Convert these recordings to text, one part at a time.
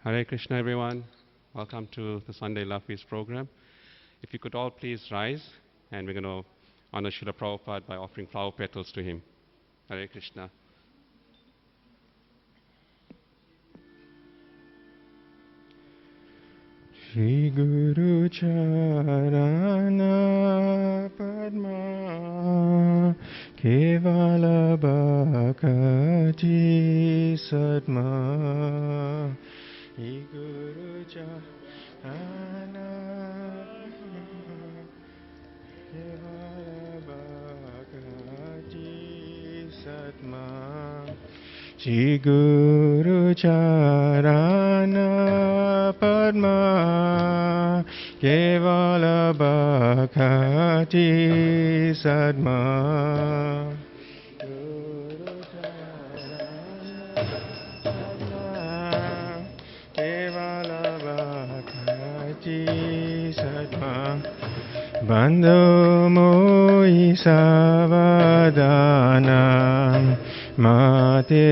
Hare Krishna, everyone. Welcome to the Sunday Love Feast program. If you could all please rise, and we're going to honor Srila Prabhupada by offering flower petals to him. Hare Krishna. Shri Guru Charana Padma Kevala Bhakati Sadma Shri Guru Charana Kevala Bhakati Sadma Shri Guru Charana Padma Kevala Bhakati Sadma Guru Charana Kevala Bhakati Sadma Bandho Moi Savadana Mate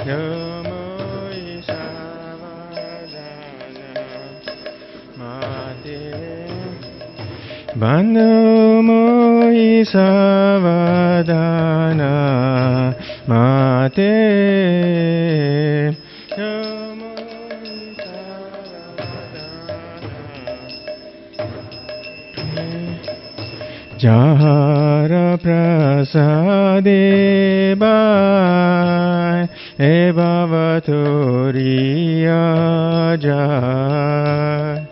Moi Savadana Mate Bandho Moi Savadana Mate Jahara prasade bai e bhavaturiya jai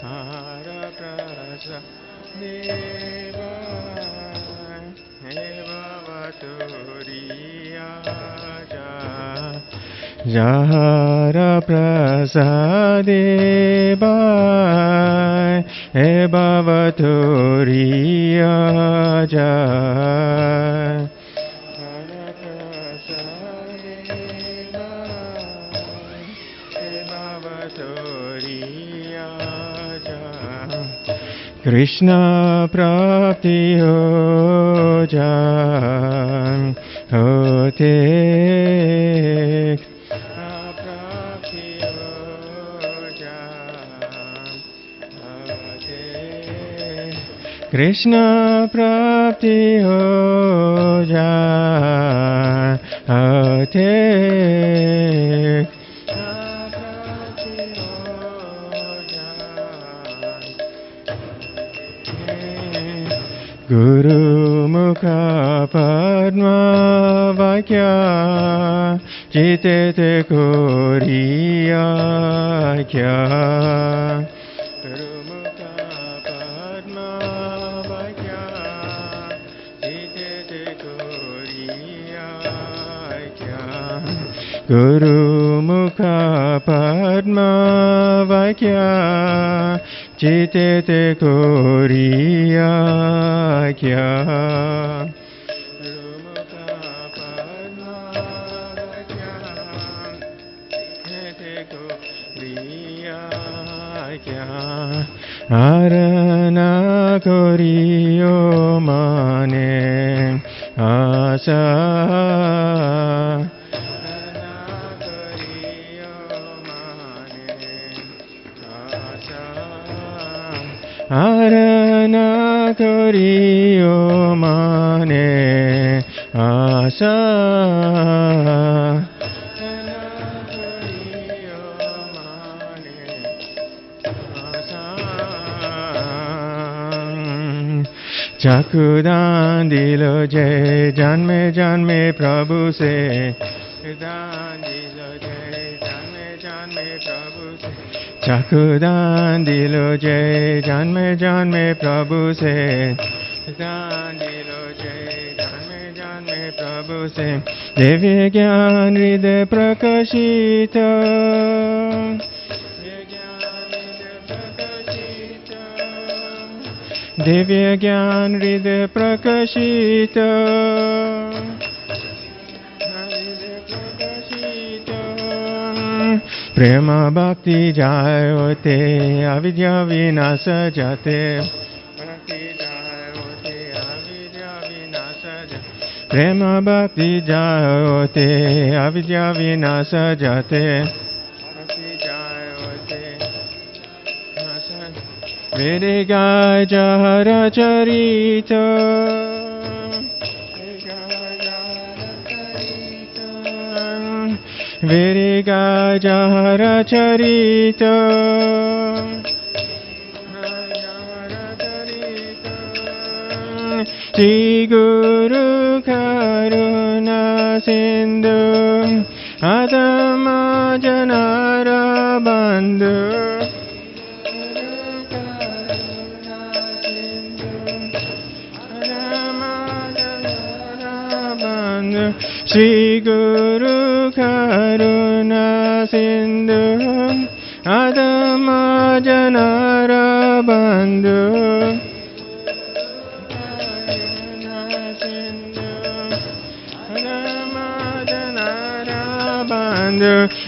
Jahara prasade bai e bhavaturiya jai Jahara prasade bai e bhavaturiya jai Krishna prapti ho jai hote Krishna prapti ho jai ate Guru Mukha Padma Vakya Chitete Koriya Kya Guru Mukha Padma Vakya Chitete Koriya Kya Guru Mukha Padma Vakya Chitete Koriya Kya Arana Koriyo Mane Asa Arana koriyo mane asa Chakudan dilo jai janme janme Prabhu se Chakudan dilo jai janme janme Prabhu se Chakudan dilo jai janme janme Prabhu se Chakudan dilo jai janme janme Prabhu se Devya gyan hriday prakashita Devya gyan hriday prakashita Prema bhakti jayote avidya vinasa jate Bhakti jayote avidya vinasa jate Prema bhakti jayote avidya vinasa jate bhakti jayote Vedega jahara charita Vedega jahara charita Shri Guru Karuna Sindhu Adama Janara Bandhu Shri Guru Karuna Sindhu Adama Janara Bandhu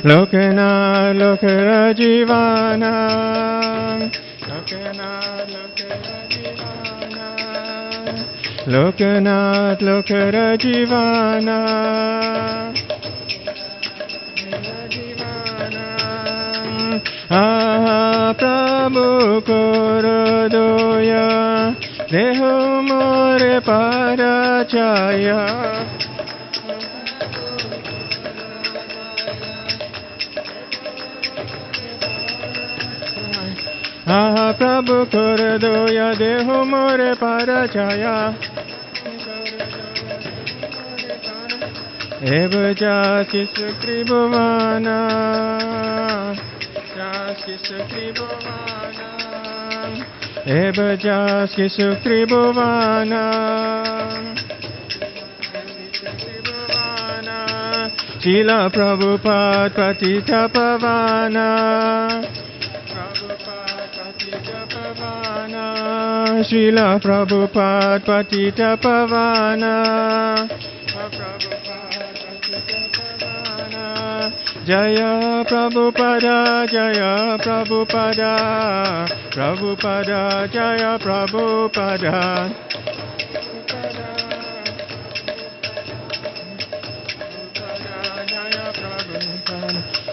Lokana Lokara Jivana Lokanath Lokara Jivana Prabhu Korodoya Deho More Parachaya Prabhu Korodoya Deho More Parachaya Eva Jaskis Kribhavana Eva Jaskis Kribhavana Srila Prabhupada Patita Pavana Srila Prabhupada Patita Pavana Jaya Prabhupada Jaya Prabhupada Prabhupada Jaya Prabhupada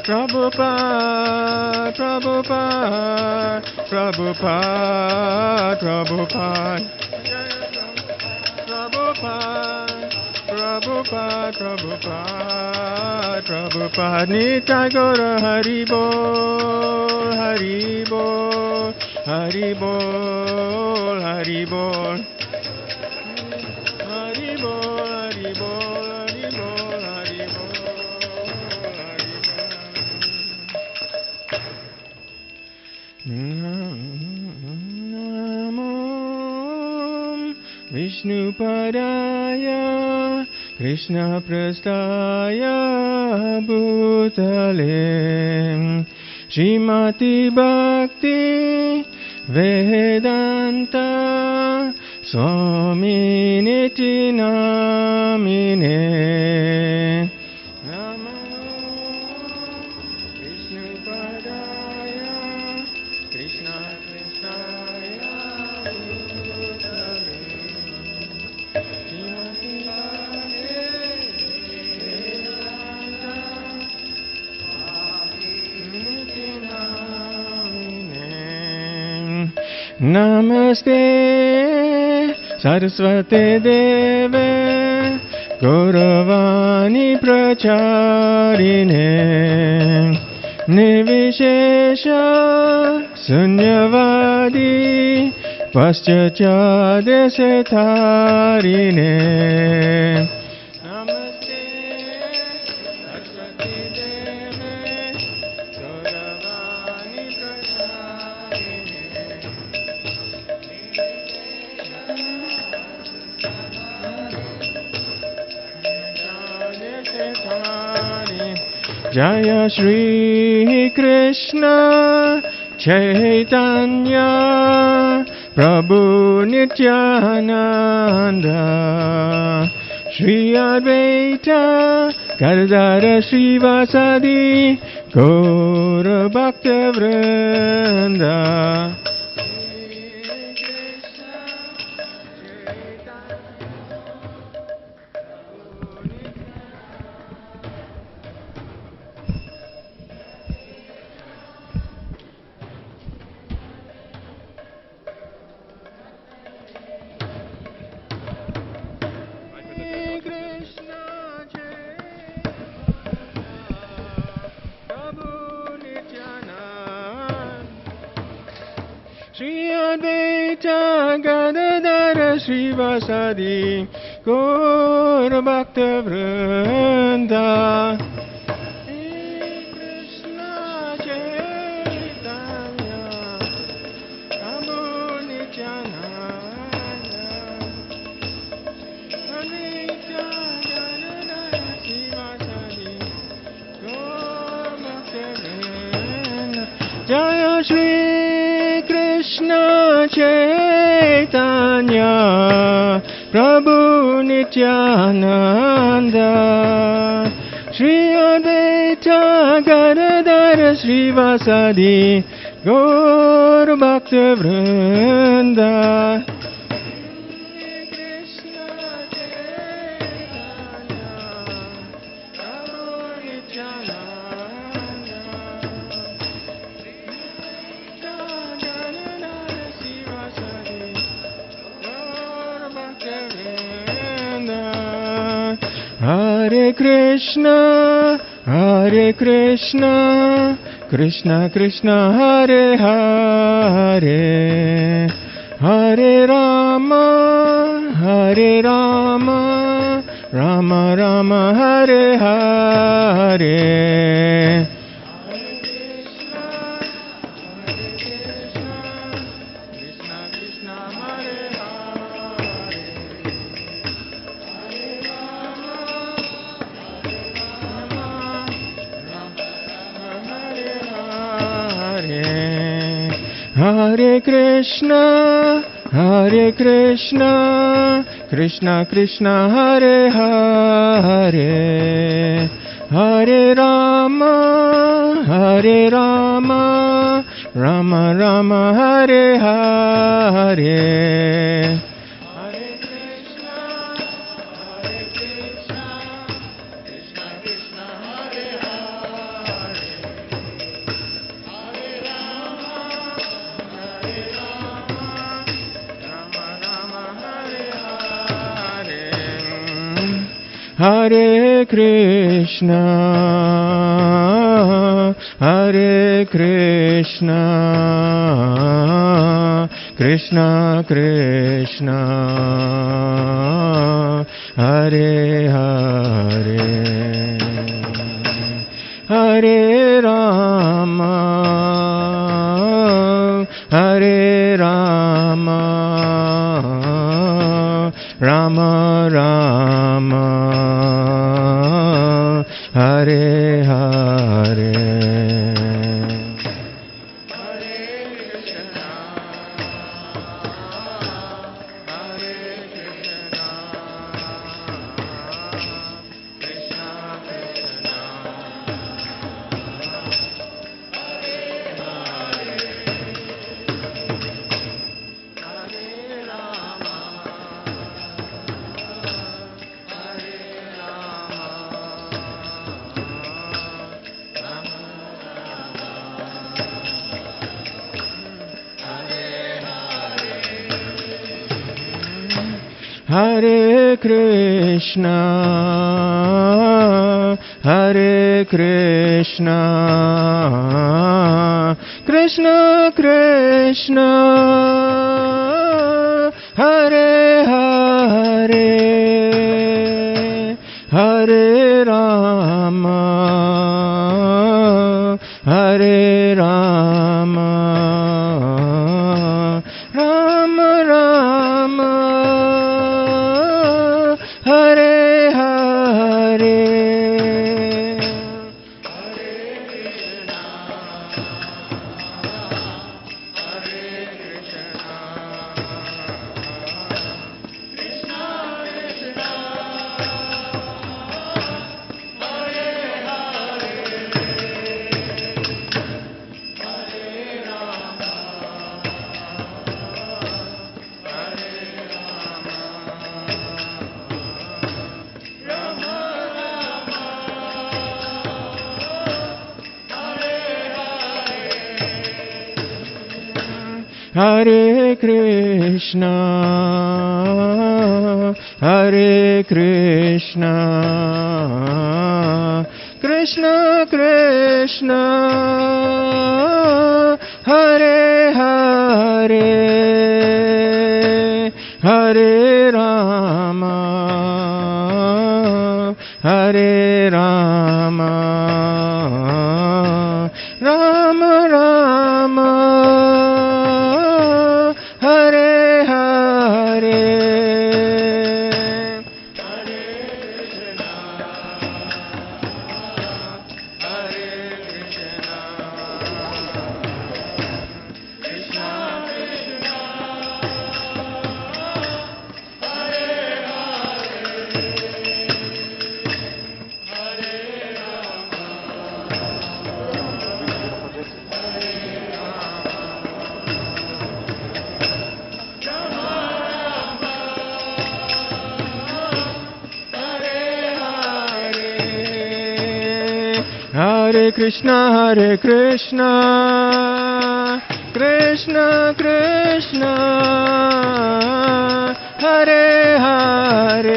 Prabhupada Prabhupada Prabhupada Prabhupada Prabhupada Prabhupada Prabhupada Nitai Gaura Hari Bol Hari Bol Hari Bol Hari Bol Hari Bol Hari Bol Hari Bol Hari Bol Namo Vishnu Padaya Krishna Prastaya Bhutale Srimati Bhakti Vedanta Swami Niti Namine Namo Vishnu Padaya Krishna Prastaya Bhutale Srimati Namaste Saraswate Deve Gauravani Pracharine Nirvishesha Sunyavadi Paschacha Desetarine Namaste Saraswati Deve Gauravani Pracharine Jaya Shri Krishna Chaitanya Prabhu Nityananda Shri Advaita Gadadhara Srivasadi Gaura Bhakta Vrinda Shri Advaita Gadadara Srivasadi Gaur Bhakta Vrinda Krishna Chaitanya Prabhu Nityananda Advaita Gadadara Srivasadi Gaur Bhakta Vrinda Jaya Shri Krishna Chaitanya Prabhu Nityananda Shri Advaita Gadadara Srivasadi Gaur Bhakta Vrinda Krishna Chaitanya Prabhu Nityananda Hare Krishna, Hare Krishna, Krishna Krishna, Hare Hare, Hare Rama, Hare Rama, Rama Rama, Hare Hare. Hare Krishna, Hare Krishna, Krishna Krishna, Hare Hare, Hare Rama, Hare Rama, Rama Rama, Hare Hare. Hare Krishna, Hare Krishna, Krishna Krishna, Hare Hare, Hare Rama, Hare Rama, Rama Rama, Hare Hare. Hare Krishna, Hare Krishna, Krishna Krishna, Hare Hare, Hare Rama, Hare Rama, Rama Rama, Hare Hare. Hare Krishna, Hare Krishna, Krishna Krishna, Hare Hare, Rama Hare Hare Hare Krishna, Hare Krishna, Krishna Krishna, Hare Hare,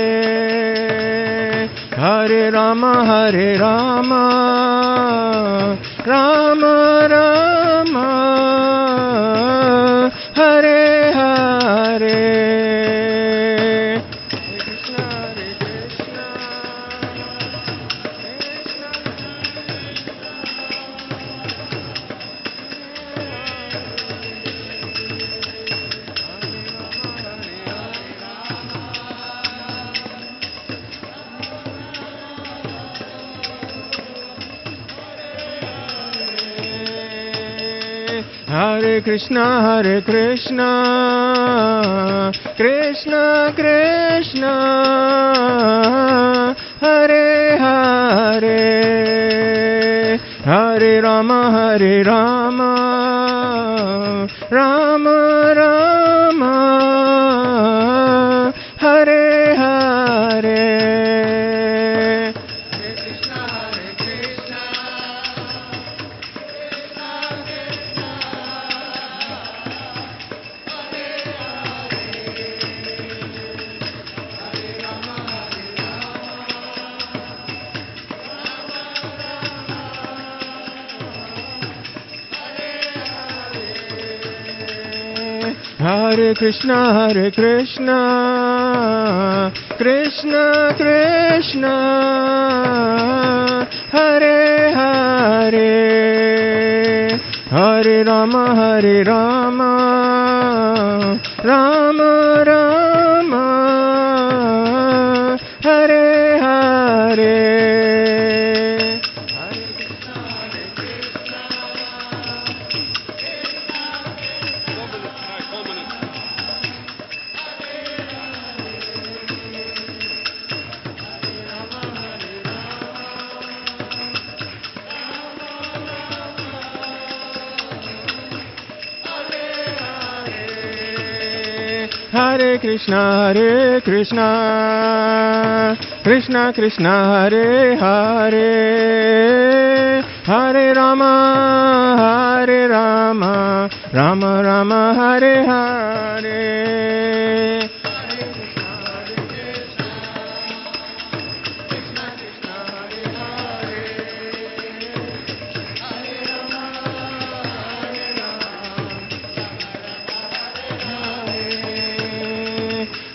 Hare Rama, Hare Rama, Rama Rama, Hare Hare. Hare Krishna, Hare Krishna, Krishna Krishna, Hare Hare, Hare Rama, Hare Rama, Rama Rama, Hare Hare. Hare Krishna, Hare Krishna, Krishna Krishna, Hare Hare, Hare Rama, Hare Rama, Rama Rama, Hare Hare. Hare Krishna, Hare Krishna, Krishna Krishna, Hare Hare, Hare Rama, Hare Rama, Rama Rama, Hare Hare.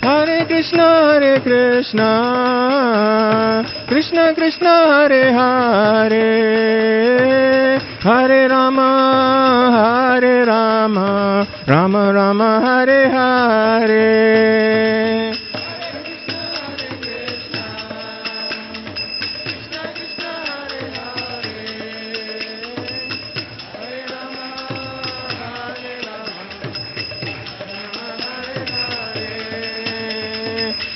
Hare Krishna, Hare Krishna, Krishna Krishna, Hare Hare, Hare Rama, Hare Rama, Rama Rama, Hare Hare.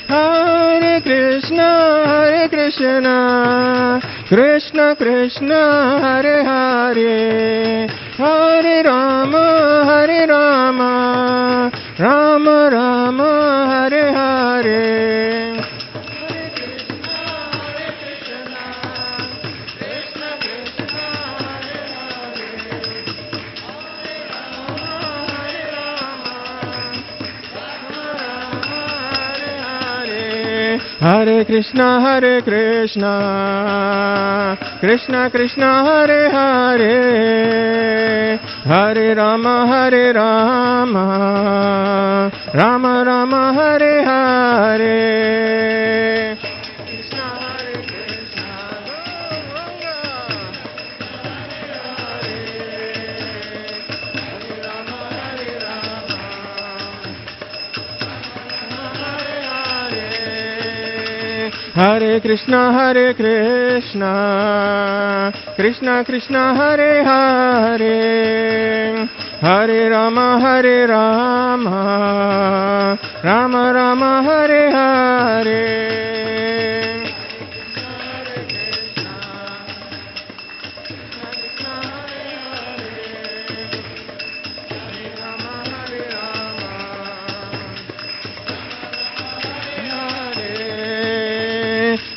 Hare Krishna, Hare Krishna, Krishna Krishna, Hare Hare, Hare Rama, Hare Rama, Rama Rama, Hare Hare. Hare Krishna, Hare Krishna, Krishna Krishna, Hare Hare, Hare Rama, Hare Rama, Rama Rama, Hare Hare. Hare Krishna, Krishna Krishna, Hare Hare, Hare Rama, Rama Rama, Hare Hare.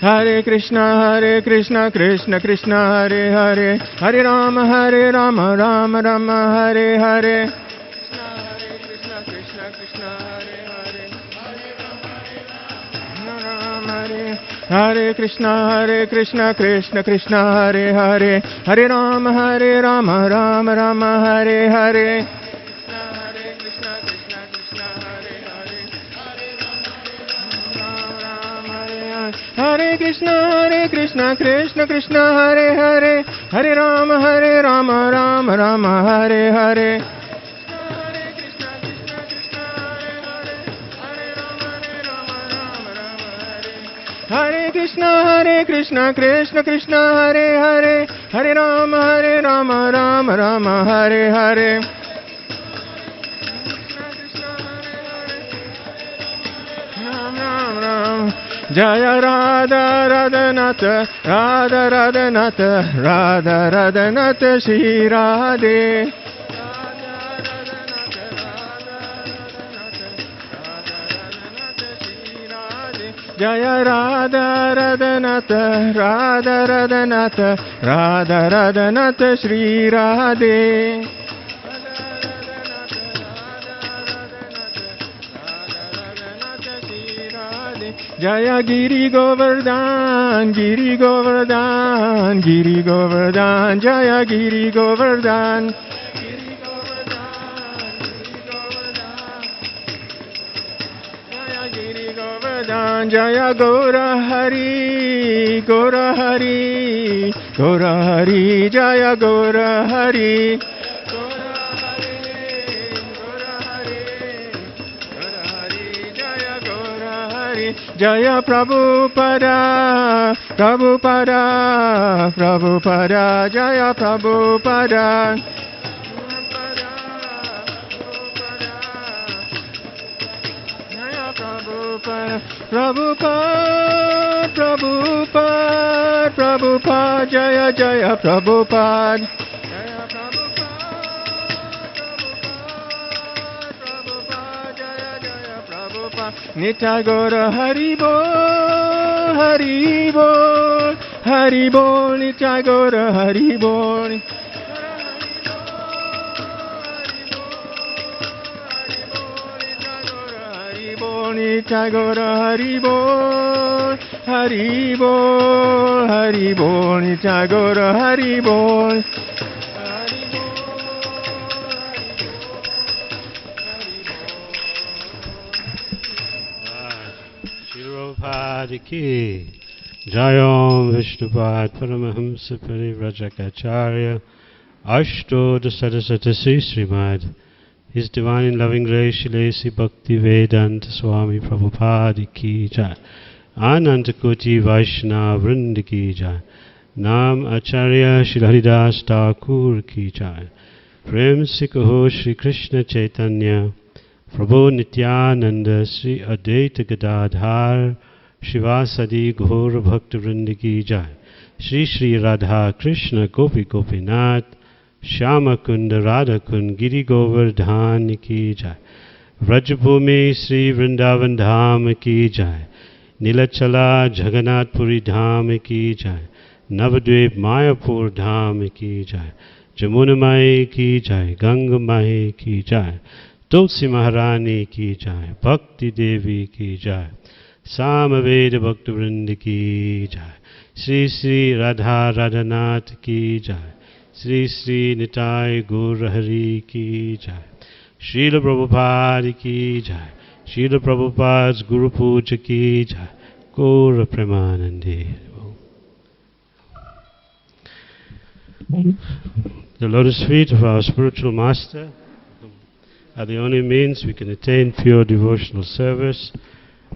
Hare Krishna, Krishna Krishna, Hare Hare, Hare Rama, Rama Rama, Hare Hare. Hare Krishna, Krishna, Hare Hare, Hare Krishna, Krishna, Hare Hare, Hare Rama, Rama Rama, Hare Hare. Hare Krishna, Krishna Krishna, Hare Hare, Hare Rama, Rama Rama, Hare Hare. Hare Krishna, Krishna Krishna, Hare Hare, Hare Rama, Rama Rama, Hare Hare. Jaya Radha Radhanata, Radha Radhanata, Radha Radhanata, Shri Radhe. Jaya Radha Radhanata, Radha Radhanata, Radha Radhanata, Shri Radhe. Jaya Giri Govardhan, Giri Govardhan, Giri Govardhan, Jaya Giri Govardhan. Jaya Giri Govardhan, Jaya Gora Hari, Gora Hari, Gora Hari, Jaya Gora Hari. Jaya Prabhupada, Prabhupada, Prabhupada, Jaya Prabhupada. Jaya Prabhupada, Prabhupada, Prabhupada, Prabhupada, Jaya Jaya Prabhupada. Nitai Gaura Haribo, Haribo, Haribo, Nitai Gaura Haribo. Nitai Gaura Haribo, Haribo, Haribo, Nitai Gaura Haribo. Ki Jayom Vishnupad Paramahamsa Parivrajacharya Ashto Dasadasata Srimad His Divine and Loving Grace Shilesi Bhakti Vedanta Swami Prabhupada Ki Jai Ananta Koti Vaishnava Vrinda Ki Jai Nam Acharya Shri Haridas Thakur Ki Jai Prem Sikaho Shri Krishna Chaitanya Prabhu Nityananda Sri Advaita Gadadhar Shiva Sadi Ghor Bhakta Vrinda Ki Jai Shri Shri Radha Krishna Gopi Gopinath Shyama Kunda Radha Kund Giri Govardhan Ki Jai Vrajabhumi Sri Vrindavan Dham Ki Jai Nilachala Jagannath Puri Dham Ki Jai Navadvip Mayapur Dham Ki Jai Jamuna Mai Ki Jai Ganga Mai Ki Jai Tulsi Maharani Ki Jai Bhakti Devi Ki Jai Samaveda Bhakta Vrinda Ki Jai Sri Sri Radha Radhanath Ki Jai Sri Sri Nitai Gaura Hari Ki Jai Srila Prabhupada Ki Jai Srila Prabhupada's Guru Puja Ki Jai Gaura Premanande. The lotus feet of our spiritual master are the only means we can attain pure devotional service.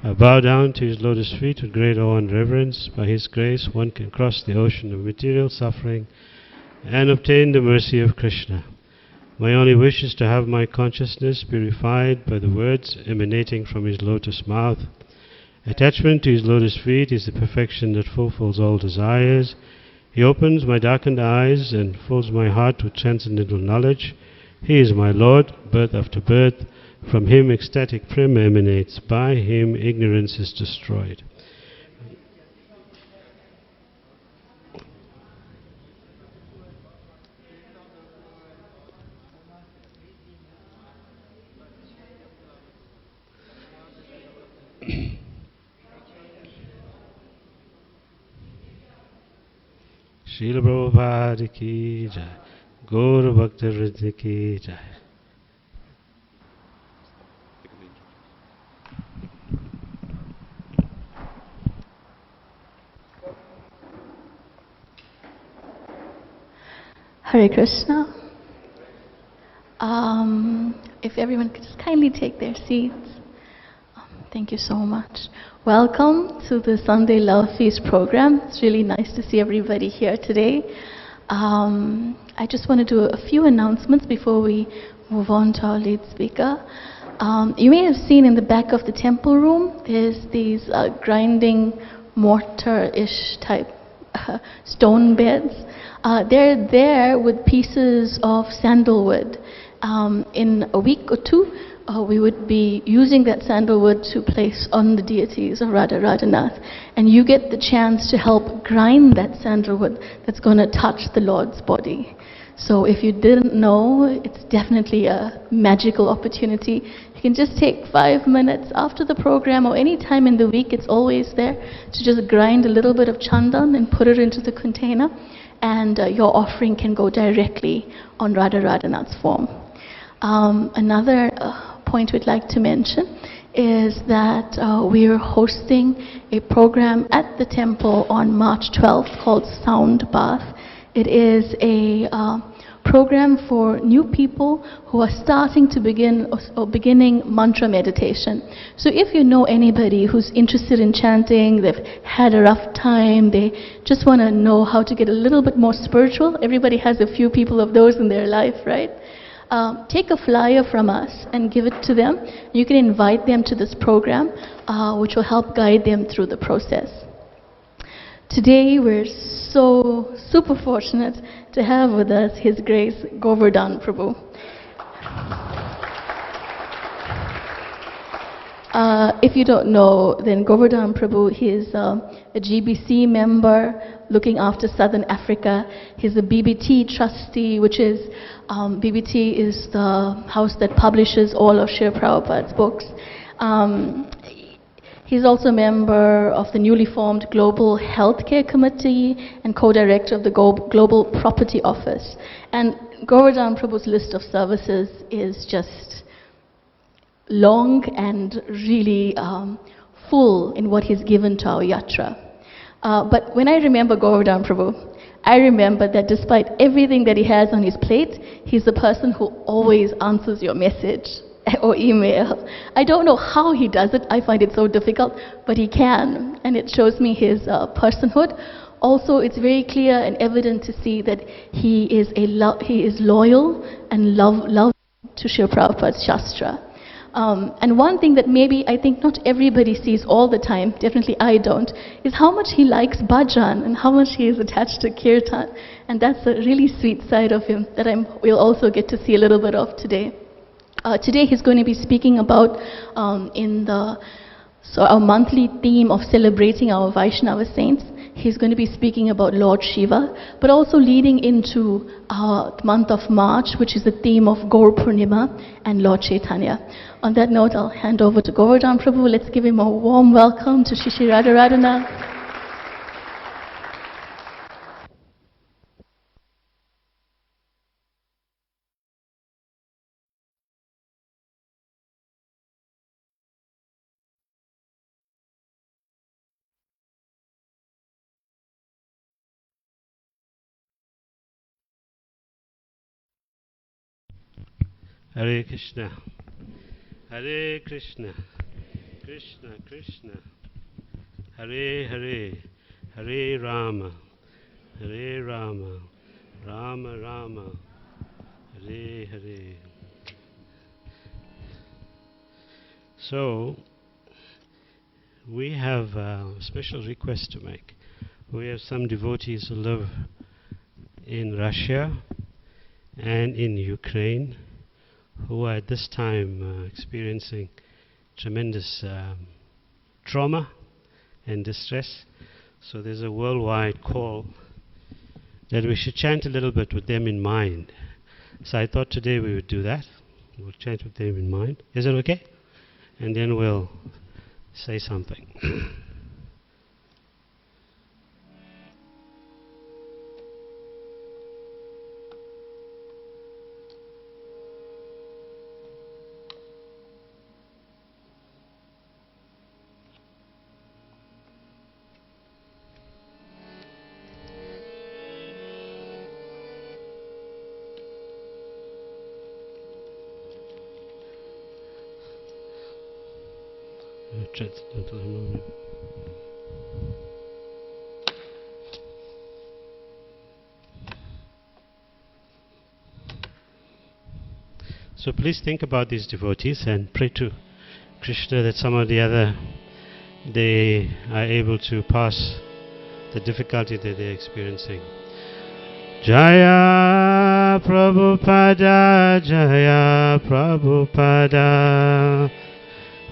I bow down to his lotus feet with great awe and reverence. By his grace, one can cross the ocean of material suffering and obtain the mercy of Krishna. My only wish is to have my consciousness purified by the words emanating from his lotus mouth. Attachment to his lotus feet is the perfection that fulfills all desires. He opens my darkened eyes and fills my heart with transcendental knowledge. He is my Lord, birth after birth. From him ecstatic prema emanates. By him ignorance is destroyed. Srila Prabhupada ki jai. Gaura Bhakta Vrinda ki jai. Hare Krishna. If everyone could just kindly take their seats. Thank you so much. Welcome to the Sunday Love Feast program. It's really nice to see everybody here today. I just want to do a few announcements before we move on to our lead speaker. You may have seen in the back of the temple room, there's these grinding mortar-ish type stone beds. They're there with pieces of sandalwood. In a week or two, we would be using that sandalwood to place on the deities of Radha Radhanath. And you get the chance to help grind that sandalwood that's going to touch the Lord's body. So if you didn't know, it's definitely a magical opportunity. You can just take 5 minutes after the program or any time in the week, it's always there, to just grind a little bit of chandan and put it into the container. And your offering can go directly on Radha Radhanath's form. Another point we'd like to mention is that we're hosting a program at the temple on March 12th called Sound Bath. It is a program for new people who are starting to beginning mantra meditation. So if you know anybody who's interested in chanting, they've had a rough time, they just want to know how to get a little bit more spiritual, everybody has a few people of those in their life, right? Take a flyer from us and give it to them. You can invite them to this program, which will help guide them through the process. Today we're so super fortunate to have with us His Grace Govardhan Prabhu. If you don't know, then Govardhan Prabhu, he is a GBC member looking after Southern Africa. He's a BBT trustee, which is, BBT is the house that publishes all of Srila Prabhupada's books. He's also a member of the newly formed Global Healthcare Committee and co-director of the Global Property Office. And Govardhan Prabhu's list of services is just long and really full in what he's given to our yatra. But when I remember Govardhan Prabhu, I remember that despite everything that he has on his plate, he's the person who always answers your message or email. I don't know how he does it. I find it so difficult, but he can, and it shows me his personhood. Also, it's very clear and evident to see that he is loyal and love to Srila Prabhupada's Shastra. And one thing that maybe I think not everybody sees all the time, definitely I don't, is how much he likes bhajan and how much he is attached to kirtan. And that's a really sweet side of him that we'll also get to see a little bit of today. Today he's going to be speaking about our monthly theme of celebrating our Vaishnava saints. He's going to be speaking about Lord Shiva, but also leading into our month of March, which is the theme of Gaur Purnima and Lord Chaitanya. On that note, I'll hand over to Govardhan Prabhu. Let's give him a warm welcome to Shri Radha Radhanath. Hare Krishna, Hare Krishna, Krishna Krishna, Hare Hare, Hare Rama, Hare Rama, Rama Rama, Hare Hare. So, we have a special request to make. We have some devotees who live in Russia and in Ukraine who are at this time experiencing tremendous trauma and distress. So there's a worldwide call that we should chant a little bit with them in mind. So I thought today we would do that. We'll chant with them in mind. Is it okay? And then we'll say something. So please think about these devotees and pray to Krishna that some or the other they are able to pass the difficulty that they're experiencing. Jaya Prabhupada, Jaya Prabhupada,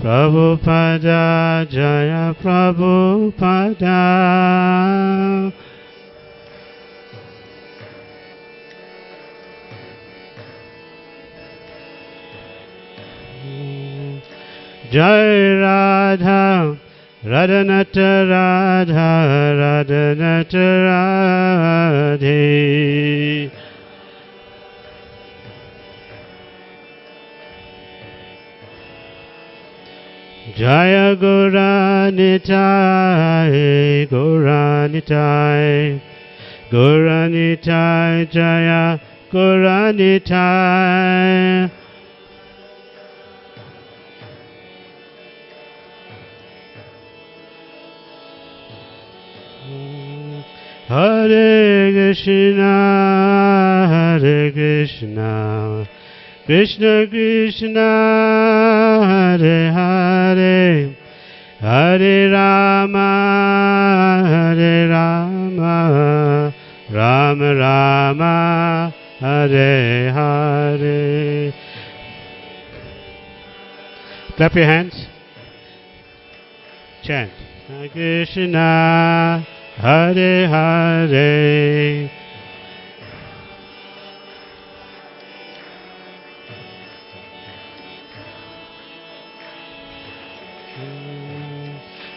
Prabhupada, Jaya Prabhupada. Jai Radha, Radhanata Radha, Radhanata Radhe. Jaya Gauranitai, Gauranitai, Gauranitai, Jaya Gauranitai. Hare Krishna, Hare Krishna, Krishna Krishna, Hare Hare, Hare Rama, Hare Rama, Rama Rama, Hare Hare. Clap your hands. Chant. Hare Krishna, Hare Hare.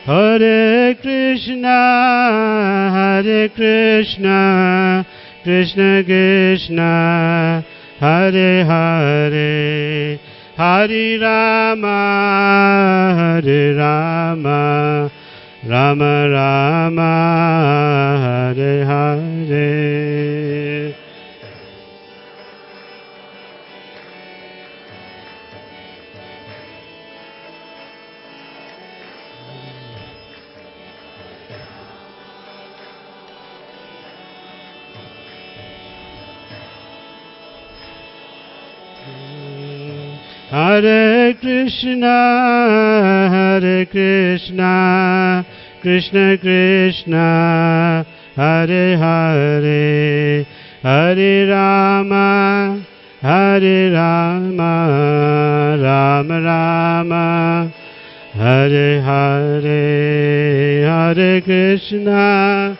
Hare Krishna, Hare Krishna, Krishna Krishna, Hare Hare, Hare Rama, Hare Rama, Rama Rama, Hare Hare. Hare Krishna, Hare Krishna, Krishna Krishna, Hare Hare, Hare Rama, Hare Rama, Rama Rama, Hare Hare, Hare Krishna.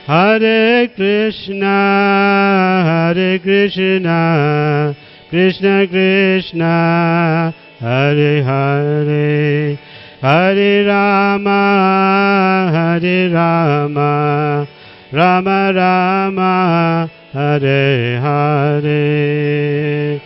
Hare Krishna, Hare Krishna, Krishna Krishna, Hare Hare, Hare Rama, Hare Rama, Rama Rama, Hare Hare.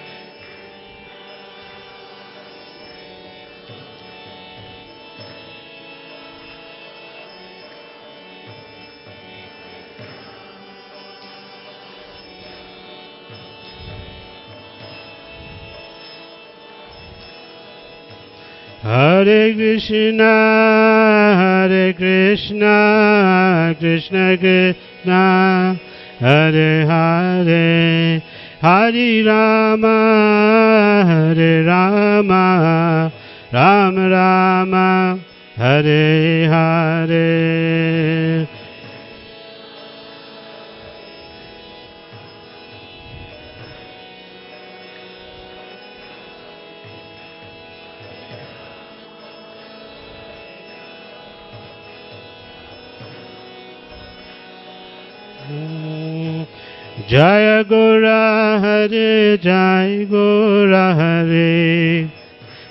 Hare Krishna, Krishna Krishna, Hare Hare, Hare Rama, Rama Rama, Hare Hare. Jaya Gora Hare, Jaya Gora Hare,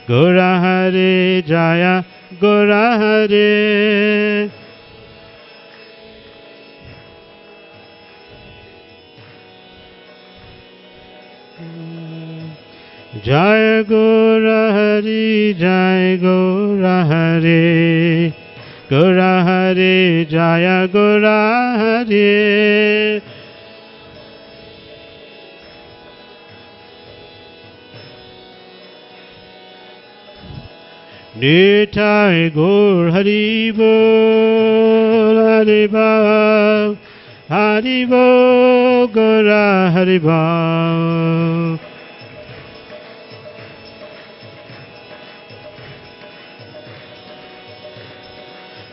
Gora Hare, Jaya Gora Hare. Jaya Gora Hare, Jaya Gora Hare, Gora Hare, Jaya Gora Hare. Nitai Gaur Hari Bol, Hari Bol, Hari Bol, Gaura Hari Bol.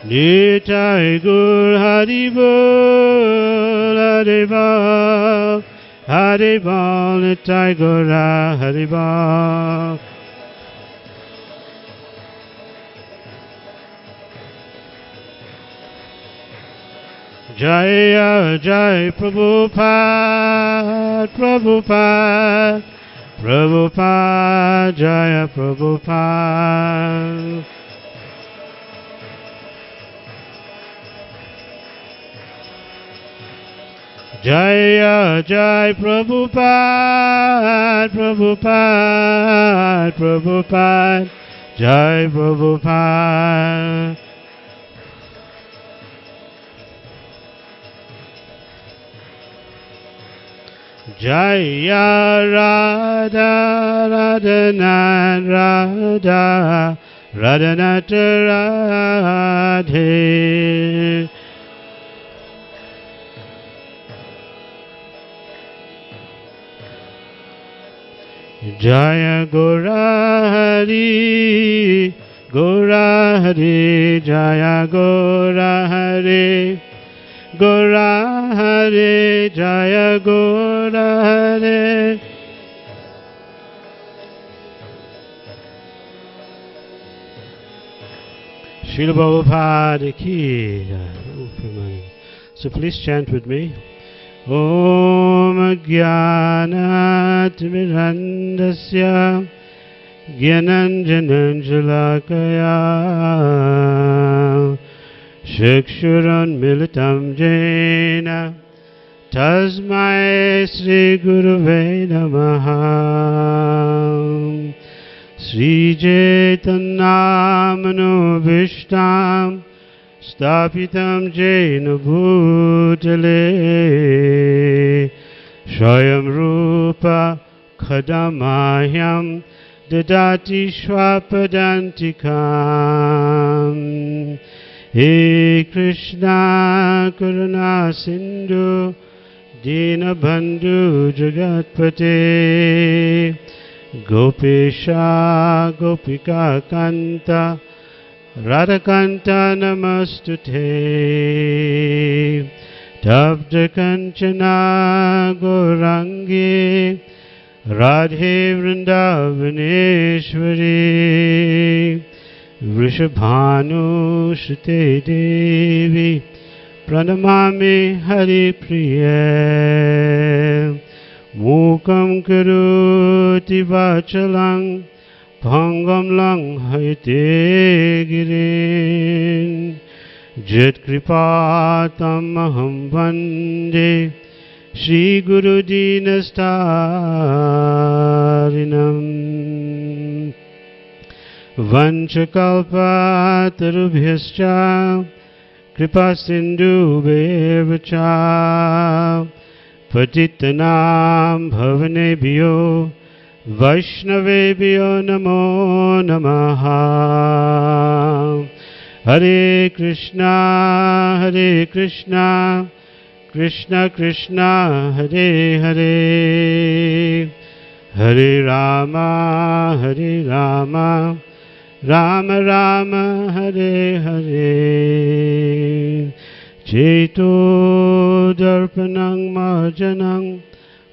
Nitai Gaur Hari Bol, Hari Bol, Hari Bol, Nitai Gaura Hari Bol. Jaya Jai Prabhupada, Prabhupada, Prabhupada, Jaya Prabhupada. Jaya Jai Prabhupada, Prabhupada, Prabhupada, Jai Prabhupada. Jaya Radha Radhana Radha Radhanata Radhe. Jaya Gaurahari Gaurahari Jaya Gaurahari Gaurahari Jaya Gaurahari. Srila Prabhupada ki. So please chant with me. Om Jnanat Mirandasya Jnananjalakaya Shikshuran Militam Jena Tasmai Sri Guruve Namaha. Sri Chaitanya Vishtam Stapitam Jena Bhutale Swayam Rupa Khadamahyam Dadati Shwapadantikam. He Krishna Karuna Sindhu Dinabandhu Jagatpate Gopesha Gopika Kanta Radhakanta Namastute. Tabda Kanchana Gaurangi Radhe Vrindavaneshwari. Vrishabhanu Shute Devi Pranamami Hari Priya. Mukam Karoti Vachalang Bhangam Lang Haite Girin. Jit Kripatam Aham Vande Shri Guru Dinastarinam. Vanchakalpatarubhyascha Kripa Sindhu Bevacha Patitanam Bhavanebhyo Vaishnavebhyo Namo Namaha. Hare Krishna, Hare Krishna, Krishna Krishna, Hare Hare, Hare Rama, Hare Rama, Rama Rama, Hare Hare. Cheto Darpanang Marjanang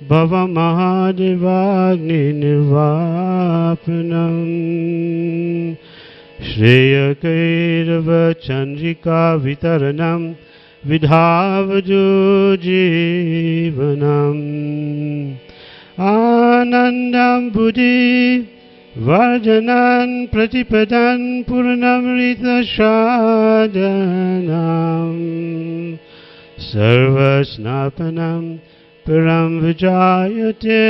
Bhava Mahadevagni Nirvapanam Shreya Kairava Chandrika Vitaranam Vidhavaju Jivanam Anandam Buddhi Varjanan Pratipadan Purnamrita Shadanam Sarvasnapanam Param Vijayate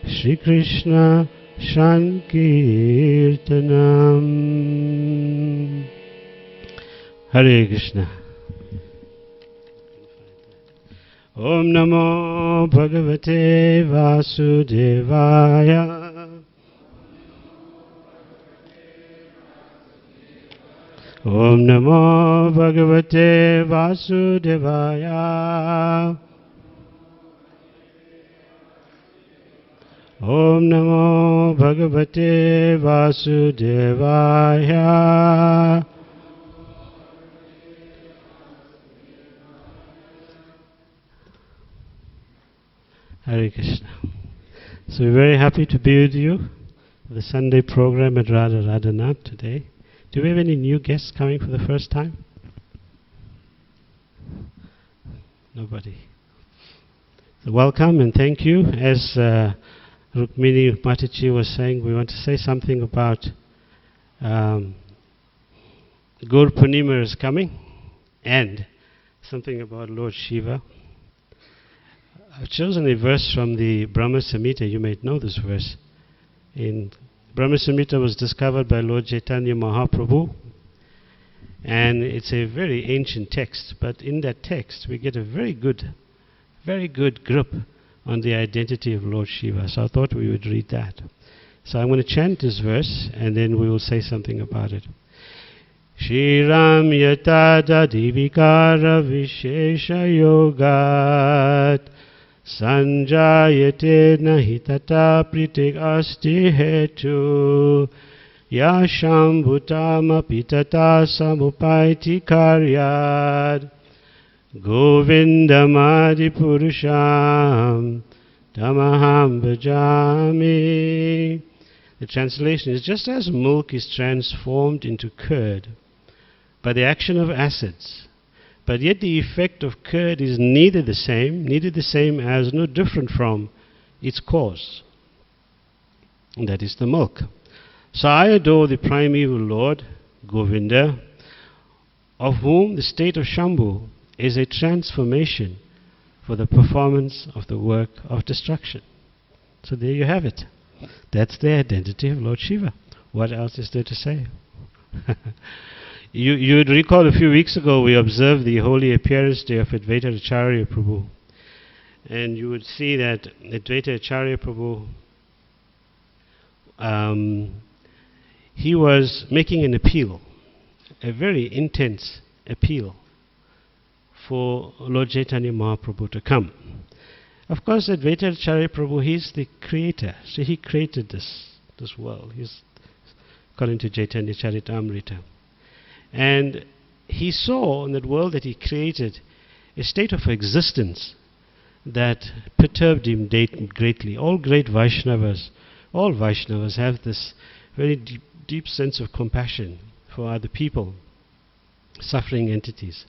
Shri Krishna Sankirtanam. Hare Krishna. Om Namo Bhagavate Vasudevaya. Om Namo Bhagavate Vasudevaya. Om Namo Bhagavate Vasudevaya. Hare Krishna. So we're very happy to be with you for the Sunday program at Radha Radhanath today. Do we have any new guests coming for the first time? Nobody. So welcome and thank you. As Rukmini Mataji was saying, we want to say something about Gur Purnima is coming and something about Lord Shiva. I've chosen a verse from the Brahma Samhita. You might know this verse. Brahma Samhita was discovered by Lord Chaitanya Mahaprabhu, and it's a very ancient text, but in that text we get a very good grip on the identity of Lord Shiva. So I thought we would read that. So I'm going to chant this verse and then we will say something about it. Shriram yatada divikara vishesha yogat Sanjayate nahi tata pritik asti hetu Yasham bhutama pitata samupaiti karyad Govindamadi purusham tamaham bhajami. The translation is, just as milk is transformed into curd by the action of acids, but yet the effect of curd is neither the same as, no different from its cause. And that is the milk. So I adore the primeval Lord, Govinda, of whom the state of Shambhu is a transformation for the performance of the work of destruction. So there you have it. That's the identity of Lord Shiva. What else is there to say? You would recall a few weeks ago we observed the holy appearance day of Advaita Acharya Prabhu. And you would see that Advaita Acharya Prabhu, he was making an appeal, a very intense appeal for Lord Chaitanya Mahaprabhu to come. Of course, Advaita Acharya Prabhu, he's the creator. So he created this world. He's according to Chaitanya Charitamrita. And he saw in that world that he created a state of existence that perturbed him greatly. All Vaishnavas have this very deep sense of compassion for other people, suffering entities.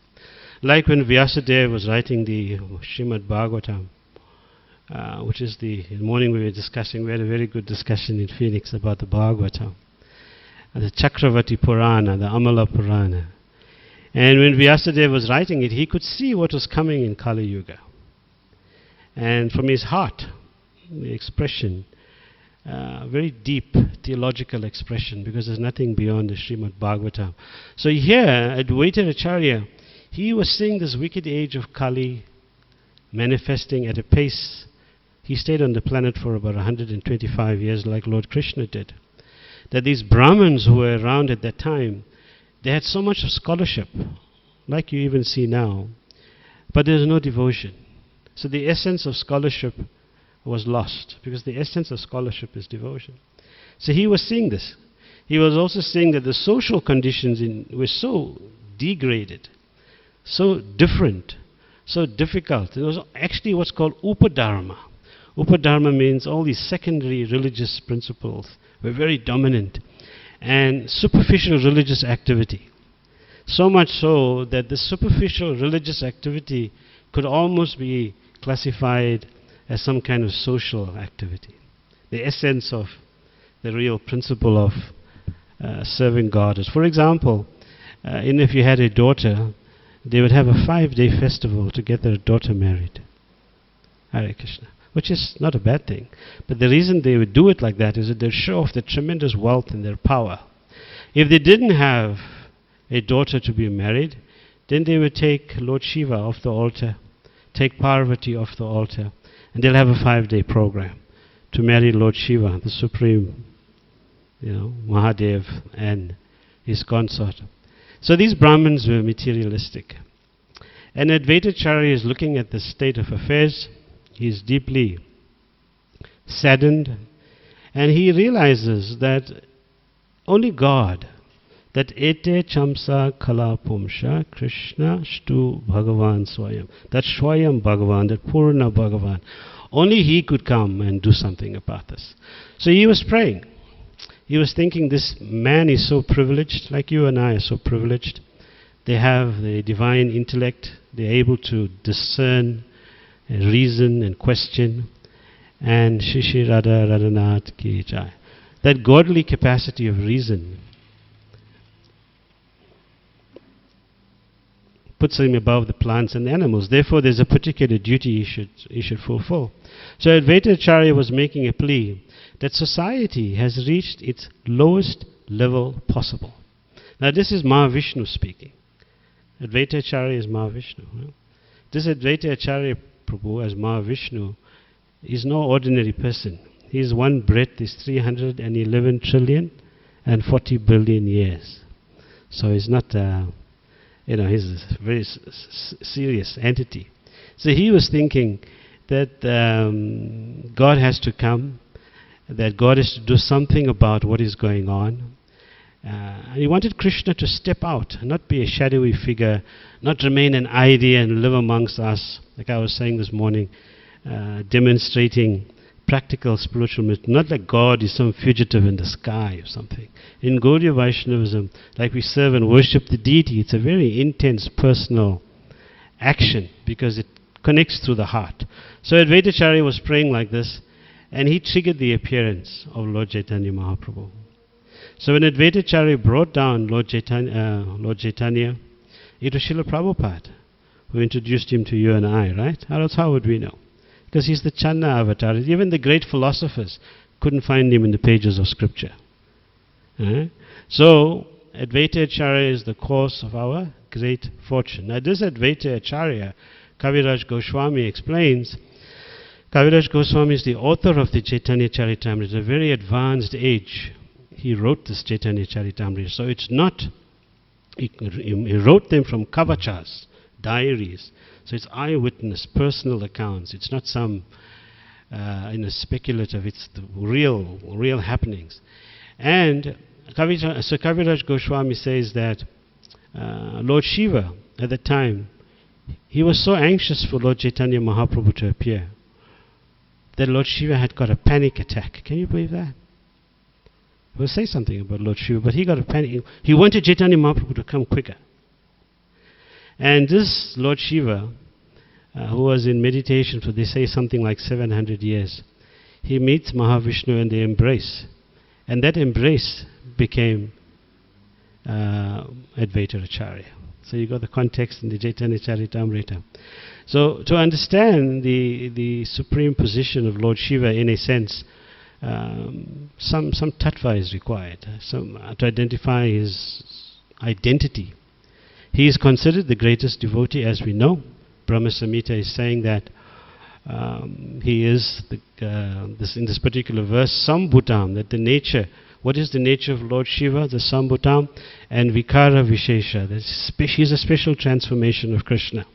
Like when Vyasadeva was writing the Srimad Bhagavatam, which is in the morning we had a very good discussion in Phoenix about the Bhagavatam, the Chakravarti Purana, the Amala Purana. And when Vyasadeva was writing it, he could see what was coming in Kali Yuga. And from his heart, the expression, very deep theological expression, because there's nothing beyond the Srimad Bhagavatam. So here, Advaita Acharya, he was seeing this wicked age of Kali manifesting at a pace. He stayed on the planet for about 125 years like Lord Krishna did. That these Brahmins who were around at that time, they had so much of scholarship, like you even see now, but there was no devotion. So the essence of scholarship was lost, because the essence of scholarship is devotion. So he was seeing this. He was also seeing that the social conditions were so degraded, so different, so difficult. It was actually what's called upadharma. Upadharma means all these secondary religious principles were very dominant, and superficial religious activity. So much so that the superficial religious activity could almost be classified as some kind of social activity. The essence of the real principle of serving God is, for example, if you had a daughter, they would have a 5-day festival to get their daughter married. Hare Krishna. Which is not a bad thing. But the reason they would do it like that is that they show off their tremendous wealth and their power. If they didn't have a daughter to be married, then they would take Lord Shiva off the altar, take Parvati off the altar, and they'll have a 5-day program to marry Lord Shiva, the supreme, Mahadev and his consort. So these Brahmins were materialistic. And Advaitacharya is looking at the state of affairs. He is deeply saddened, and he realizes that only God, that ete chamsa kala pumsha Krishna shtu Bhagavan swayam, that swayam Bhagavan, that Purna Bhagavan, only he could come and do something about this. So he was praying. He was thinking, this man is so privileged, like you and I are so privileged. They have the divine intellect. They're able to discern and reason and question. And Shishi Radha Radhanath Ki Jai. That godly capacity of reason puts him above the plants and the animals. Therefore, there's a particular duty he should fulfill. So Advaitacharya was making a plea that society has reached its lowest level possible. Now this is Mahavishnu speaking. Advaitacharya is Mahavishnu. Right? This Advaitacharya Prabhu as Mahavishnu is no ordinary person. His one breath is 311 trillion and 40 billion years. So he's not, he's a very serious entity. So he was thinking that God has to come, that God is to do something about what is going on. He wanted Krishna to step out, not be a shadowy figure, not remain an idea and live amongst us, like I was saying this morning, demonstrating practical spiritual mystery. Not like God is some fugitive in the sky or something. In Gaudiya Vaishnavism, like we serve and worship the deity, it's a very intense personal action because it connects through the heart. So Advaitacharya was praying like this, and he triggered the appearance of Lord Chaitanya Mahaprabhu. So when Advaitacharya brought down Lord Chaitanya, it was Srila Prabhupada who introduced him to you and I, right? Or else how would we know? Because he's the Channa avatar. Even the great philosophers couldn't find him in the pages of scripture. So Advaitacharya is the cause of our great fortune. Now this Advaitacharya, Kaviraj Goswami explains, Kaviraj Goswami is the author of the Chaitanya Charitamrita. At a very advanced age, he wrote this Chaitanya Charitamrita. So it's not, he wrote them from kavachas, diaries. So it's eyewitness, personal accounts. It's not some speculative, it's the real happenings. And Kaviraj Goswami says that Lord Shiva, at the time, he was so anxious for Lord Chaitanya Mahaprabhu to appear that Lord Shiva had got a panic attack. Can you believe that? We'll say something about Lord Shiva, but he got a panic. He wanted Chaitanya Mahaprabhu to come quicker. And this Lord Shiva, who was in meditation for, they say, something like 700 years, he meets Mahavishnu and they embrace. And that embrace became Advaita Acharya. So you got the context in the Chaitanya Charitamrita. So to understand the supreme position of Lord Shiva, in a sense, some tattva is required, to identify his identity. He is considered the greatest devotee, as we know. Brahma Samhita is saying that He is, in this particular verse, Sambhutam, that the nature, what is the nature of Lord Shiva? The Sambhutam, and Vikara Vishesha. He's a special transformation of Krishna.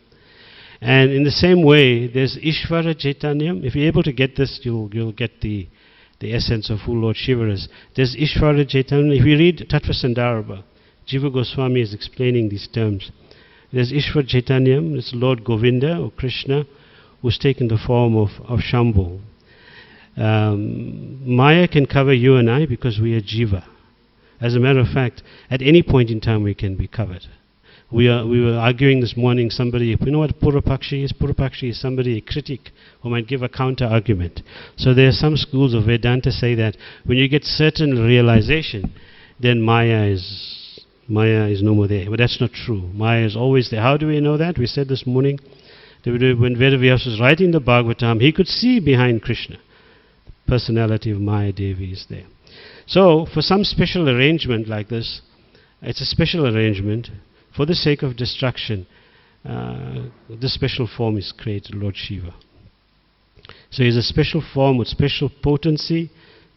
And in the same way, there's Ishvara Chaitanyam. If you're able to get this, you'll get the essence of who Lord Shiva is. There's Ishvara Chaitanya. If you read Tattva Sandarbha, Jiva Goswami is explaining these terms. There's Ishvara Chaitanyam, it's Lord Govinda or Krishna, who's taken the form of Shambhu. Maya can cover you and I because we are Jiva. As a matter of fact, at any point in time we can be covered. We were arguing this morning, somebody, you know what Purapakshi is? Purapakshi is somebody, a critic, who might give a counter-argument. So there are some schools of Vedanta say that when you get certain realization, then Maya is no more there. But that's not true. Maya is always there. How do we know that? We said this morning, that when Vedavyas was writing the Bhagavatam, he could see behind Krishna. The personality of Maya Devi is there. So, for some special arrangement like this, it's a special arrangement. For the sake of destruction, this special form is created, Lord Shiva. So he's a special form with special potency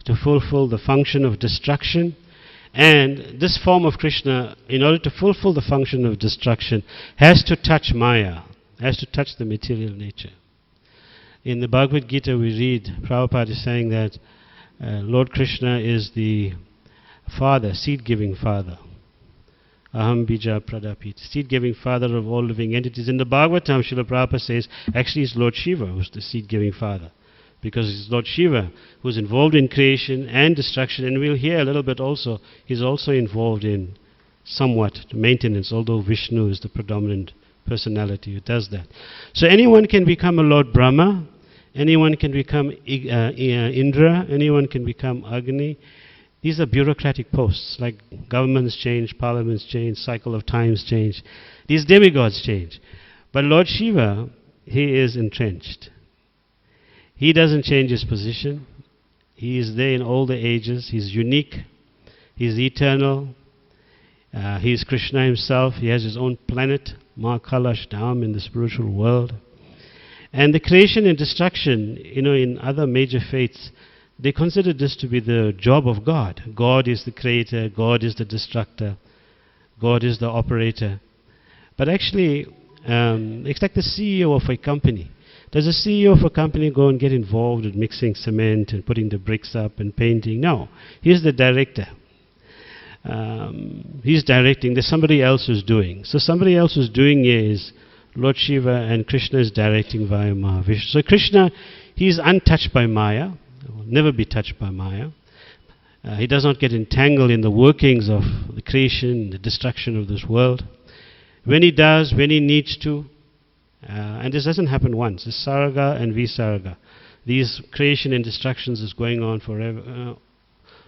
to fulfill the function of destruction. And this form of Krishna, in order to fulfill the function of destruction, has to touch Maya, has to touch the material nature. In the Bhagavad Gita we read, Prabhupada is saying that Lord Krishna is the father, seed-giving father. Aham bija pradapit, seed-giving father of all living entities. In the Bhagavatam, Srila Prabhupada says, actually it's Lord Shiva who's the seed-giving father. Because it's Lord Shiva who's involved in creation and destruction. And we'll hear a little bit also, he's also involved in somewhat maintenance, although Vishnu is the predominant personality who does that. So anyone can become a Lord Brahma, anyone can become Indra, anyone can become Agni. These are bureaucratic posts, like governments change, parliaments change, cycle of times change. These demigods change. But Lord Shiva, he is entrenched. He doesn't change his position. He is there in all the ages. He's unique. He's eternal. He is Krishna himself. He has his own planet, Mahakalash Dham, in the spiritual world. And the creation and destruction, in other major faiths, they consider this to be the job of God. God is the creator, God is the destructor, God is the operator. But actually, it's like the CEO of a company. Does the CEO of a company go and get involved in mixing cement and putting the bricks up and painting? No. He's the director. He's directing. There's somebody else who's doing. So somebody else who's doing is Lord Shiva, and Krishna is directing via Mahavishnu. So Krishna, he's untouched by Maya. Will never be touched by Maya. He does not get entangled in the workings of the creation, the destruction of this world. When he does, when he needs to, and this doesn't happen once, it's Sarga and Visarga. These creation and destructions is going on forever,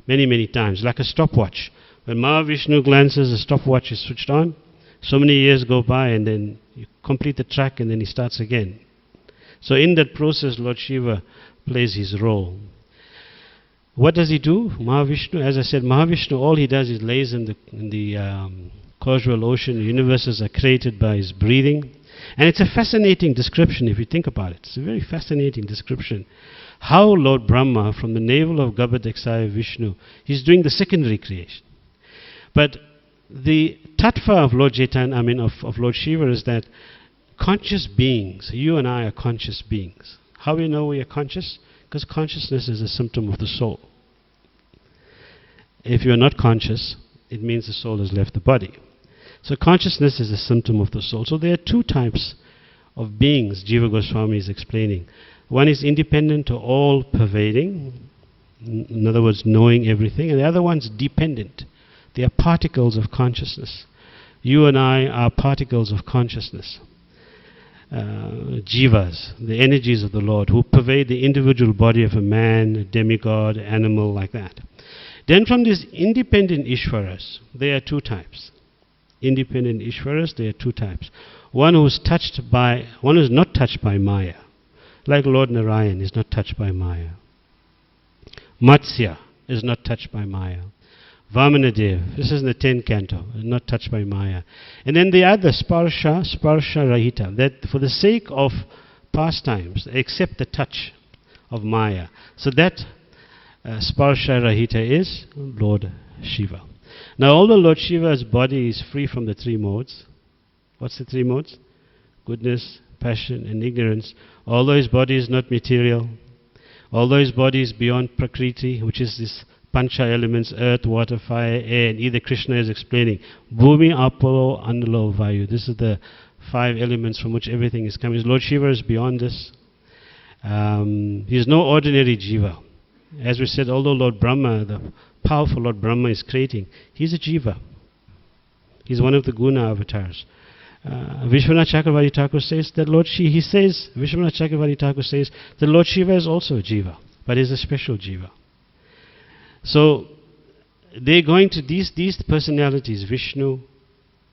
many, many times, like a stopwatch. When Mahavishnu glances, the stopwatch is switched on. So many years go by and then you complete the track and then he starts again. So in that process, Lord Shiva plays his role. What does he do? Mahavishnu, as I said, Mahavishnu, all he does is lays in the causal ocean. The universes are created by his breathing. And it's a fascinating description if you think about it. It's a very fascinating description. How Lord Brahma, from the navel of Garbhodakshaya Vishnu, he's doing the secondary creation. But the tattva of Lord Chaitanya, of Lord Shiva, is that conscious beings, you and I are conscious beings. How we know we are conscious? Because consciousness is a symptom of the soul. If you are not conscious, it means the soul has left the body. So consciousness is a symptom of the soul. So there are two types of beings Jiva Goswami is explaining. One is independent or all-pervading, in other words, knowing everything, and the other one's dependent. They are particles of consciousness. You and I are particles of consciousness. Jivas, the energies of the Lord, who pervade the individual body of a man, a demigod, animal, like that. Then from these independent Ishvaras, there are two types. Independent Ishvaras, there are two types. One who is not touched by Maya. Like Lord Narayan is not touched by Maya. Matsya is not touched by Maya. Vamanadev, this is in the 10th canto, not touched by Maya. And then the other, Sparsha Rahita, that for the sake of pastimes except the touch of Maya. So that Sparsha Rahita is Lord Shiva. Now, although Lord Shiva's body is free from the three modes, what's the three modes? Goodness, passion, and ignorance. Although his body is not material, although his body is beyond Prakriti, which is this Pancha elements, earth, water, fire, air, and either Krishna is explaining, Bhumi, Apolo, Andalo, Vayu. This is the 5 elements from which everything is coming. Lord Shiva is beyond this. He is no ordinary Jiva. As we said, although Lord Brahma, the powerful Lord Brahma is creating, he's a Jiva. He's one of the Guna avatars. Vishwanath Chakravarti Thakur says that Vishwanath Chakravarti Thakur says that Lord Shiva is also a Jiva, but is a special Jiva. So they're going to these personalities, Vishnu,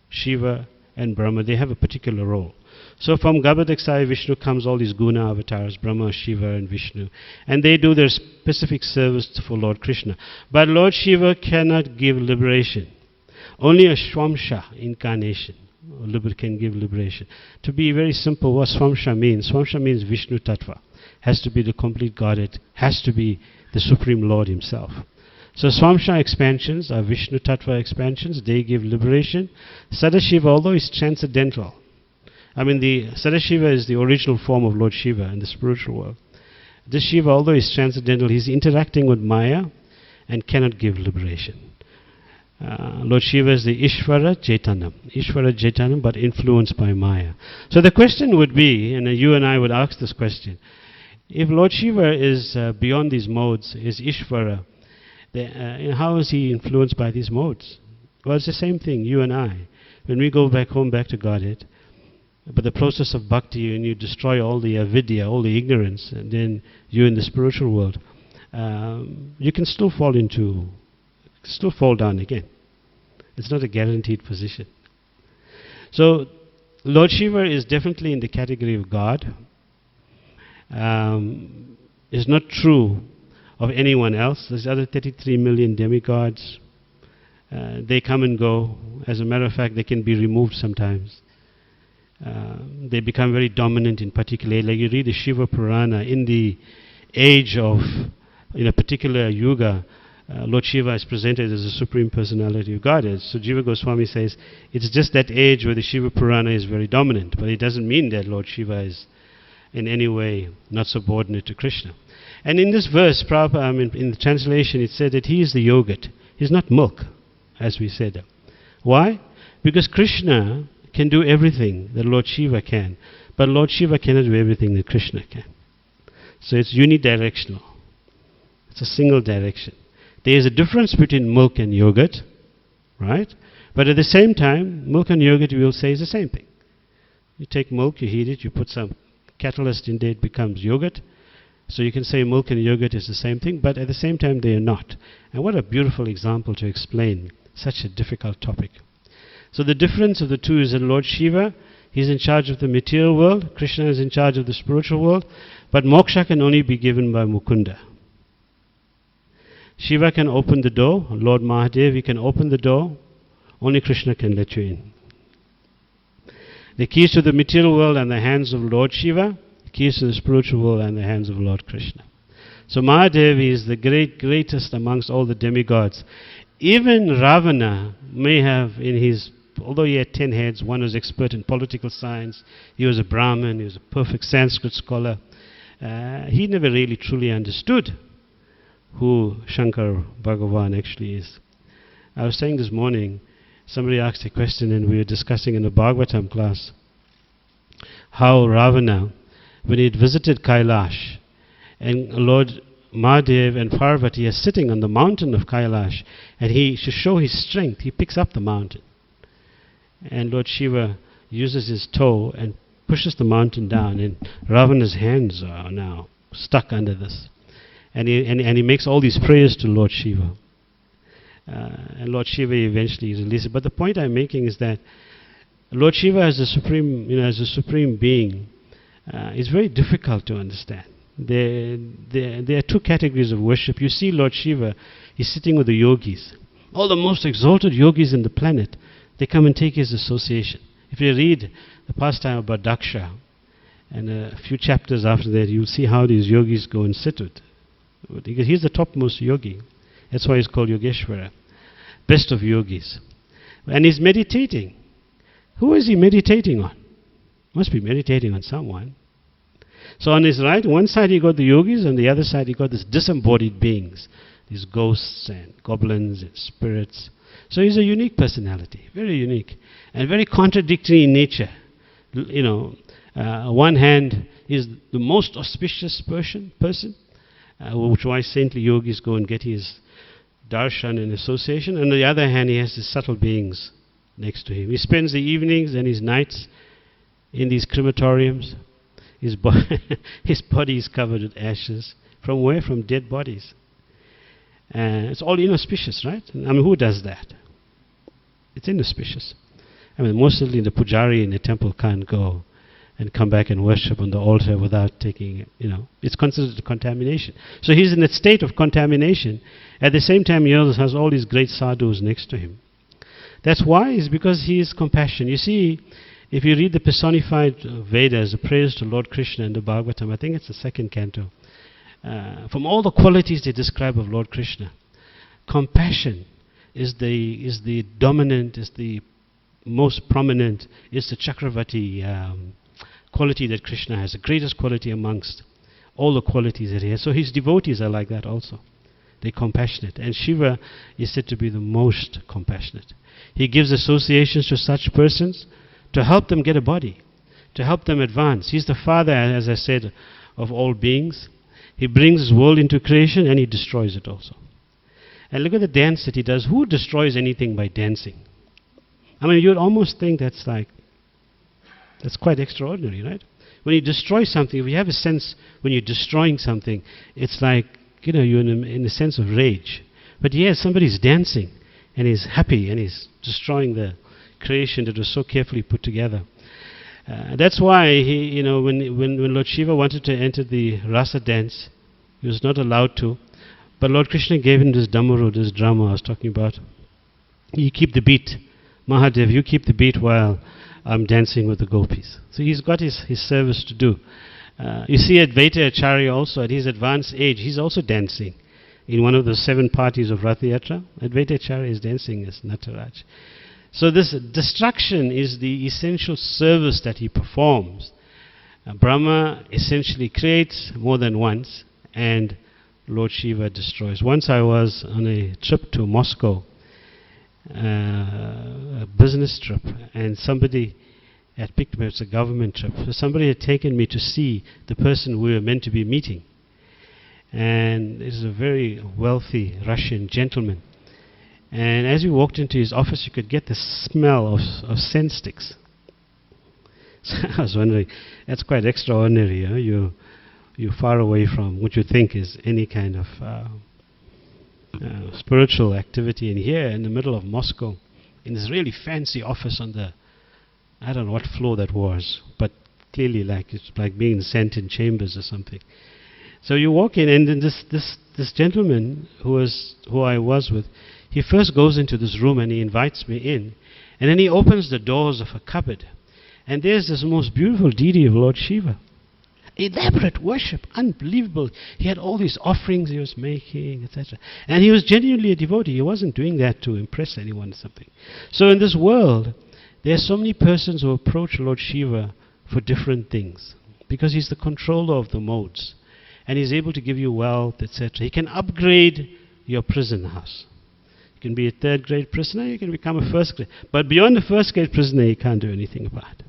Shiva, and Brahma, they have a particular role. So from Govardhan, Vishnu comes all these Guna avatars, Brahma, Shiva, and Vishnu, and they do their specific service for Lord Krishna. But Lord Shiva cannot give liberation. Only a Swamsha incarnation can give liberation. To be very simple, what Swamsha means Vishnu Tattva. Has to be the complete Godhead, has to be the Supreme Lord Himself. So Swamsha expansions are Vishnu Tattva expansions, they give liberation. Sadashiva, although is transcendental, the Sadashiva is the original form of Lord Shiva in the spiritual world. This Shiva, although is transcendental, he's interacting with Maya and cannot give liberation. Lord Shiva is the Ishvara Chaitanam, but influenced by Maya. So the question would be, and you and I would ask this question, if Lord Shiva is beyond these modes, is Ishvara, how is he influenced by these modes? Well, it's the same thing, you and I. When we go back home, back to Godhead, but the process of bhakti, and you destroy all the avidya, all the ignorance, and then you're in the spiritual world, you can still fall down again. It's not a guaranteed position. So Lord Shiva is definitely in the category of God. Is not true of anyone else. There's other 33 million demigods. They come and go. As a matter of fact, they can be removed sometimes. They become very dominant in particular. Like you read the Shiva Purana, in the age of, in a particular yuga, Lord Shiva is presented as a supreme personality of Godhead. So Jiva Goswami says, it's just that age where the Shiva Purana is very dominant, but it doesn't mean that Lord Shiva is in any way not subordinate to Krishna. And in this verse, in the translation, it said that he is the yogurt. He's not milk, as we said. Why? Because Krishna can do everything that Lord Shiva can, but Lord Shiva cannot do everything that Krishna can. So it's unidirectional. It's a single direction. There is a difference between milk and yogurt, right? But at the same time, milk and yogurt, we will say, is the same thing. You take milk, you heat it, you put some catalyst in there, it becomes yogurt. So you can say milk and yogurt is the same thing, but at the same time they are not. And what a beautiful example to explain such a difficult topic. So the difference of the two is that Lord Shiva, he's in charge of the material world, Krishna is in charge of the spiritual world, but moksha can only be given by Mukunda. Shiva can open the door, Lord Mahadev, he can open the door, only Krishna can let you in. The keys to the material world are in the hands of Lord Shiva, the keys to the spiritual world are in the hands of Lord Krishna. So Mahadev is the greatest amongst all the demigods. Even Ravana may have although he had 10 heads, one was expert in political science, he was a Brahmin, he was a perfect Sanskrit scholar, he never really truly understood who Shankar Bhagavan actually is. I was saying this morning, somebody asked a question and we were discussing in a Bhagavatam class how Ravana, when he had visited Kailash, and Lord Mahadev and Parvati are sitting on the mountain of Kailash, and he, to show his strength, he picks up the mountain. And Lord Shiva uses his toe and pushes the mountain down, and Ravana's hands are now stuck under this. And he makes all these prayers to Lord Shiva. And Lord Shiva eventually releases. But the point I'm making is that Lord Shiva as the supreme being is very difficult to understand. There are two categories of worship. You see Lord Shiva, he's sitting with the yogis. All the most exalted yogis in the planet, they come and take his association. If you read the pastime about Daksha, And a few chapters after that, you'll see how these yogis go and sit with. Because he's the topmost yogi. That's why he's called Yogeshwara. Best of yogis. And he's meditating. Who is he meditating on? Must be meditating on someone. So on his right, one side he got the yogis, on the other side he got these disembodied beings. These ghosts and goblins and spirits. So he's a unique personality. Very unique. And very contradictory in nature. On one hand, he's the most auspicious person, which why saintly yogis go and get his darshan and association. On the other hand, he has these subtle beings next to him. He spends the evenings and his nights in these crematoriums. His body is covered with ashes. From where? From dead bodies. It's all inauspicious, right? I mean, who does that? It's inauspicious. I mean, mostly the pujari in the temple can't go and come back and worship on the altar without taking, it's considered a contamination. So he's in a state of contamination. At the same time, he also has all these great sadhus next to him. That's why, is because he is compassion. You see, if you read the personified Vedas, the prayers to Lord Krishna in the Bhagavatam, I think it's the second canto, from all the qualities they describe of Lord Krishna, compassion is the dominant, is the most prominent, is the Chakravarti quality that Krishna has, the greatest quality amongst all the qualities that he has. So his devotees are like that also. They're compassionate. And Shiva is said to be the most compassionate. He gives associations to such persons to help them get a body, to help them advance. He's the father, as I said, of all beings. He brings his world into creation and he destroys it also. And look at the dance that he does. Who destroys anything by dancing? I mean, you'd almost think that's quite extraordinary, right? When you destroy something, if you have a sense when you're destroying something, it's like, you're in a sense of rage. But yes, somebody's dancing and he's happy and he's destroying the creation that was so carefully put together. That's why when Lord Shiva wanted to enter the rasa dance, he was not allowed to. But Lord Krishna gave him this damaru, this drama I was talking about. You keep the beat, Mahadev, you keep the beat while I'm dancing with the gopis. So he's got his service to do. You see Advaita Acharya also, at his advanced age, he's also dancing. In one of the 7 parties of Ratha Yatra, Advaita Acharya is dancing as Nataraj. So this destruction is the essential service that he performs. Brahma essentially creates more than once, and Lord Shiva destroys. Once I was on a trip to Moscow, a business trip, and somebody had picked me. It's a government trip. So somebody had taken me to see the person we were meant to be meeting. And it is a very wealthy Russian gentleman. And as we walked into his office, you could get the smell of scent sticks. So I was wondering, that's quite extraordinary. You're far away from what you think is any kind of spiritual activity. And here in the middle of Moscow, in this really fancy office on the, I don't know what floor that was, but clearly it's like being in Sentin Chambers or something. So you walk in, and then this gentleman who I was with, he first goes into this room and he invites me in, and then he opens the doors of a cupboard, and there's this most beautiful deity of Lord Shiva. Elaborate worship, unbelievable. He had all these offerings he was making, etc. And he was genuinely a devotee. He wasn't doing that to impress anyone or something. So in this world, there are so many persons who approach Lord Shiva for different things, because he's the controller of the modes, and he's able to give you wealth, etc. He can upgrade your prison house. You can be a 3rd grade prisoner, you can become a 1st grade. But beyond the 1st grade prisoner, he can't do anything about.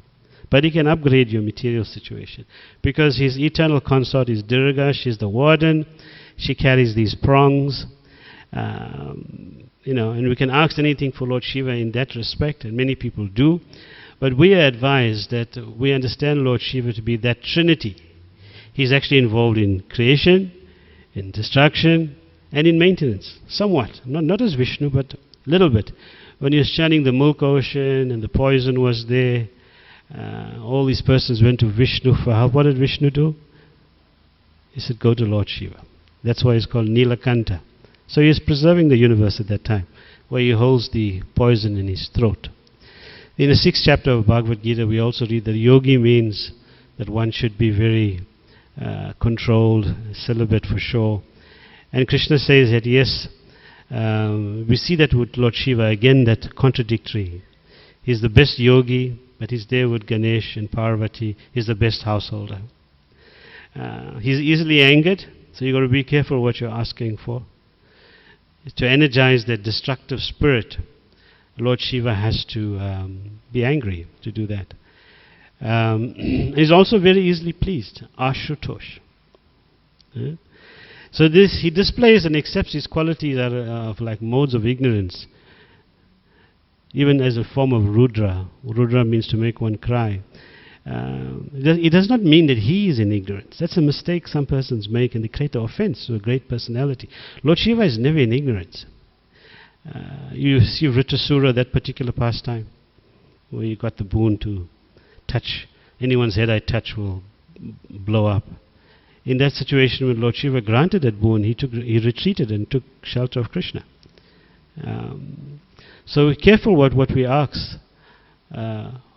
But he can upgrade your material situation, because his eternal consort is Dirga. She's the warden. She carries these prongs. And we can ask anything for Lord Shiva in that respect, and many people do. But we are advised that we understand Lord Shiva to be that trinity. He's actually involved in creation, in destruction, and in maintenance, somewhat. Not as Vishnu, but a little bit. When he was churning the milk ocean and the poison was there, all these persons went to Vishnu for help. What did Vishnu do? He said, go to Lord Shiva. That's why he's called Nilakanta. So he is preserving the universe at that time, where he holds the poison in his throat. In the 6th chapter of Bhagavad Gita, we also read that yogi means that one should be very controlled, celibate for sure. And Krishna says that yes, we see that with Lord Shiva, again that contradictory. He's the best yogi, but he's there with Ganesh and Parvati. He's the best householder. He's easily angered, so you've got to be careful what you're asking for. To energize that destructive spirit, Lord Shiva has to be angry to do that. He's also very easily pleased, Ashutosh. So this, he displays and accepts his qualities of like modes of ignorance, even as a form of Rudra. Rudra means to make one cry. It does not mean that he is in ignorance. That's a mistake some persons make, and they create an offense to a great personality. Lord Shiva is never in ignorance. You see Vritrasura, that particular pastime, where you got the boon to touch anyone's head I touch will blow up. In that situation, when Lord Shiva granted that boon, he retreated and took shelter of Krishna. So be careful what we ask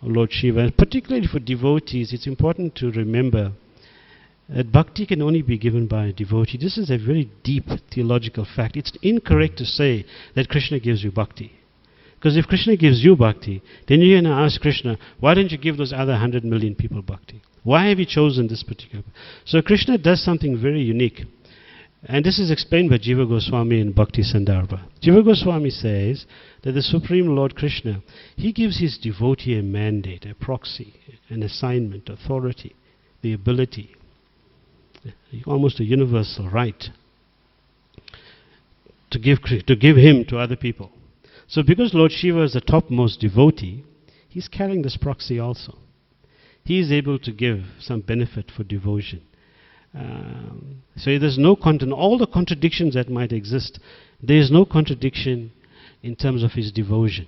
Lord Shiva, and particularly for devotees. It's important to remember that bhakti can only be given by a devotee. This is a very deep theological fact. It's incorrect to say that Krishna gives you bhakti. Because if Krishna gives you bhakti, then you're going to ask Krishna, why don't you give those other 100 million people bhakti? Why have you chosen this particular? So Krishna does something very unique. And this is explained by Jiva Goswami in Bhakti Sandarbha. Jiva Goswami says that the Supreme Lord Krishna, he gives his devotee a mandate, a proxy, an assignment, authority, the ability, almost a universal right to give him to other people. So because Lord Shiva is the topmost devotee, he's carrying this proxy also. He is able to give some benefit for devotion. So there's no all the contradictions that might exist, there is no contradiction in terms of his devotion.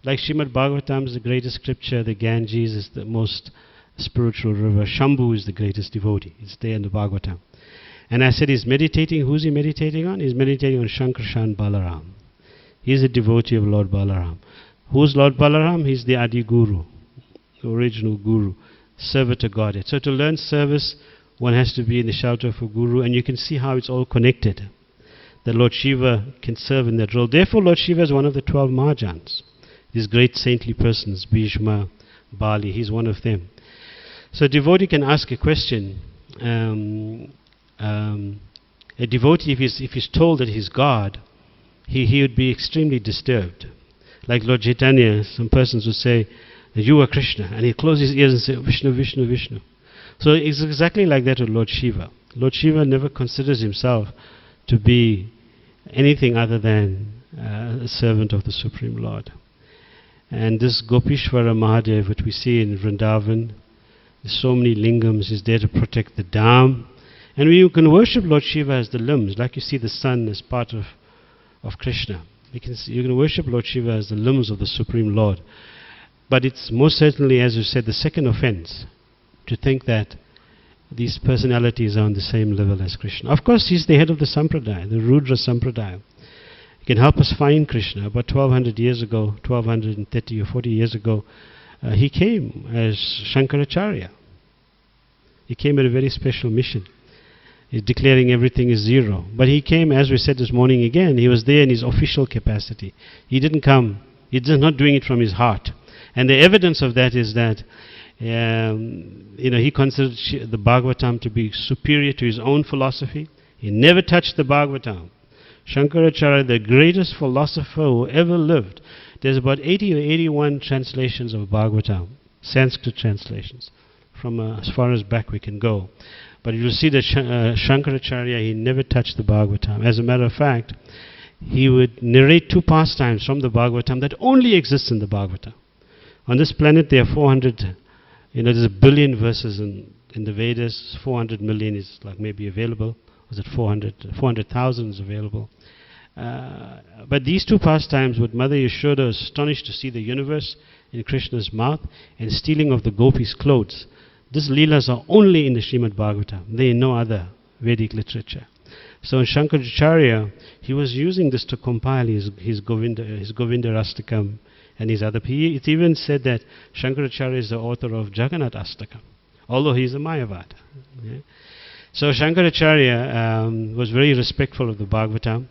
Like Srimad Bhagavatam is the greatest scripture, the Ganges is the most spiritual river, Shambhu is the greatest devotee. It's there in the Bhagavatam. And I said he's meditating. Who's he meditating on? He's meditating on Shankarshan Balaram. He's a devotee of Lord Balaram. Who's Lord Balaram? He's the Adi Guru, the original Guru, servant to Godhead. So to learn service, one has to be in the shelter of a Guru, and you can see how it's all connected. That Lord Shiva can serve in that role. Therefore, Lord Shiva is one of the 12 Mahajans. These great saintly persons, Bhishma, Bali, he's one of them. So a devotee can ask a question. A devotee, if he's told that he's God, he would be extremely disturbed. Like Lord Chaitanya, some persons would say, you are Krishna, and he'd close his ears and say, Vishnu, Vishnu, Vishnu. So it's exactly like that with Lord Shiva. Lord Shiva never considers himself to be anything other than a servant of the Supreme Lord. And this Gopishwara Mahadev, which we see in Vrindavan, there's so many lingams, is there to protect the Dham. And you can worship Lord Shiva as the limbs, like you see the sun as part of Krishna. You can worship Lord Shiva as the limbs of the Supreme Lord. But it's most certainly, as you said, the second offense, to think that these personalities are on the same level as Krishna. Of course, he's the head of the Sampradaya, the Rudra Sampradaya. He can help us find Krishna. About 1200 years ago, 1230 or 40 years ago, he came as Shankaracharya. He came at a very special mission. He's declaring everything is zero. But he came, as we said this morning again, he was there in his official capacity. He didn't come, he's not doing it from his heart. And the evidence of that is that he considered the Bhagavatam to be superior to his own philosophy. He never touched the Bhagavatam. Shankaracharya, the greatest philosopher who ever lived. There's about 80 or 81 translations of Bhagavatam, Sanskrit translations, from as far as back we can go. But you'll see that Shankaracharya, he never touched the Bhagavatam. As a matter of fact, he would narrate two pastimes from the Bhagavatam that only exist in the Bhagavatam. On this planet there are 400, there's a billion verses in the Vedas, 400 million is like maybe available. Was it 400,000 is available. But these two pastimes, with Mother Yashoda astonished to see the universe in Krishna's mouth and stealing of the gopis' clothes, these leelas are only in the Srimad Bhagavatam. They are in no other Vedic literature. So in Shankaracharya, he was using this to compile his Govinda Rastakam and his other. It's even said that Shankaracharya is the author of Jagannath Astakam. although he is a Mayavad. Yeah. So Shankaracharya was very respectful of the Bhagavatam,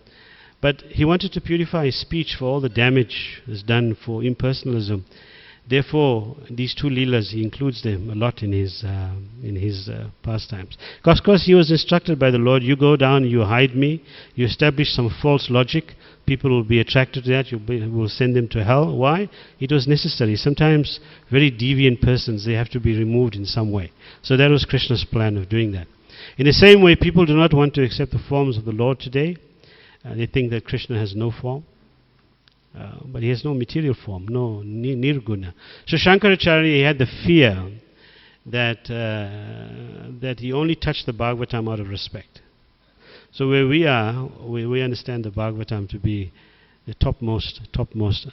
but he wanted to purify his speech for all the damage that's done for impersonalism. Therefore, these two leelas, he includes them a lot in his pastimes. Because, of course, he was instructed by the Lord, you go down, you hide me, you establish some false logic, people will be attracted to that, you will send them to hell. Why? It was necessary. Sometimes very deviant persons, they have to be removed in some way. So that was Krishna's plan of doing that. In the same way, people do not want to accept the forms of the Lord today. They think that Krishna has no form. But he has no material form, no nirguna. So Shankaracharya, he had the fear that he only touched the Bhagavatam out of respect. So where we are, we understand the Bhagavatam to be the topmost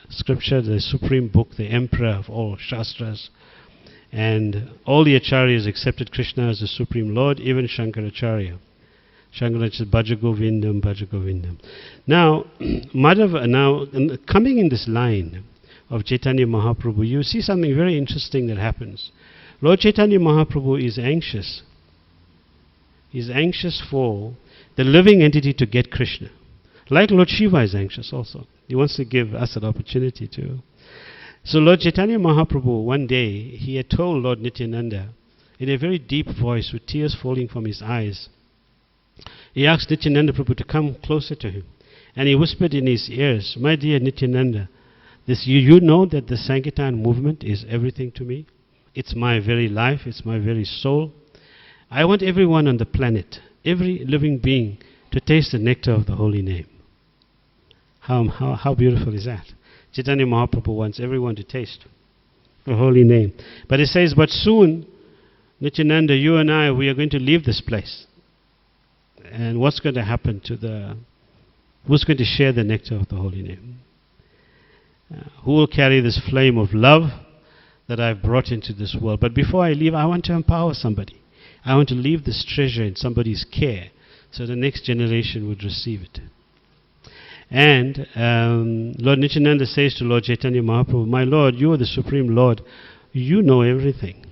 scripture, the supreme book, the emperor of all Shastras. And all the Acharyas accepted Krishna as the supreme Lord, even Shankaracharya. Shankaracharya says, Bhaja Govindam, Bhaja Govindam. Now, Madhava, coming in this line of Chaitanya Mahaprabhu, you see something very interesting that happens. Lord Chaitanya Mahaprabhu is anxious. He's anxious for the living entity to get Krishna. Like Lord Shiva is anxious also. He wants to give us an opportunity to. So Lord Chaitanya Mahaprabhu, one day, he had told Lord Nityananda, in a very deep voice, with tears falling from his eyes, he asked Nityananda Prabhu to come closer to him. And he whispered in his ears, my dear Nityananda, you know that the Sankirtan movement is everything to me. It's my very life, it's my very soul. I want everyone on the planet, every living being, to taste the nectar of the holy name. How beautiful is that? Chaitanya Mahaprabhu wants everyone to taste the holy name. But it says, but soon, Nityananda, you and I, we are going to leave this place. And what's going to happen to who's going to share the nectar of the holy name? Who will carry this flame of love that I've brought into this world? But before I leave, I want to empower somebody. I want to leave this treasure in somebody's care so the next generation would receive it. And Lord Nityananda says to Lord Chaitanya Mahaprabhu, my Lord, you are the Supreme Lord. You know everything.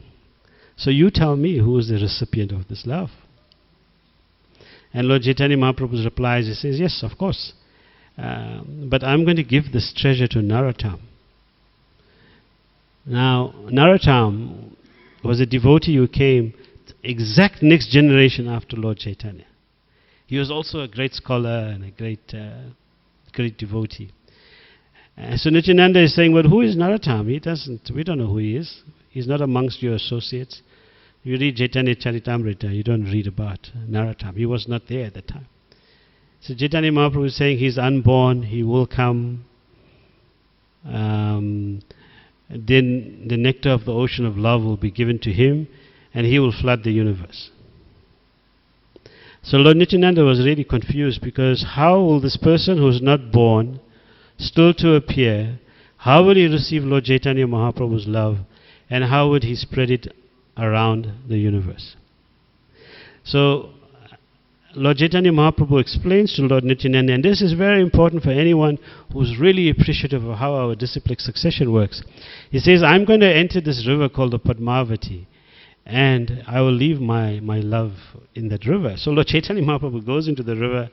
So you tell me who is the recipient of this love. And Lord Chaitanya Mahaprabhu replies, he says, yes, of course. But I'm going to give this treasure to Narottam. Now, Narottam was a devotee who came exact next generation after Lord Chaitanya. He was also a great scholar and a great devotee. So Nityananda is saying, well, who is Narottam? We don't know who he is. He's not amongst your associates. You read Chaitanya Charitamrita, you don't read about Narottam. He was not there at the time. So Chaitanya Mahaprabhu is saying he's unborn, he will come. Then the nectar of the ocean of love will be given to him, and he will flood the universe. So Lord Nityananda was really confused, because how will this person who is not born, still to appear, how will he receive Lord Chaitanya Mahaprabhu's love, and how would he spread it around the universe? So Lord Chaitanya Mahaprabhu explains to Lord Nityananda, and this is very important for anyone who's really appreciative of how our disciplic succession works. He says, I'm going to enter this river called the Padmavati, and I will leave my love in that river. So Lord Chaitanya Mahaprabhu goes into the river,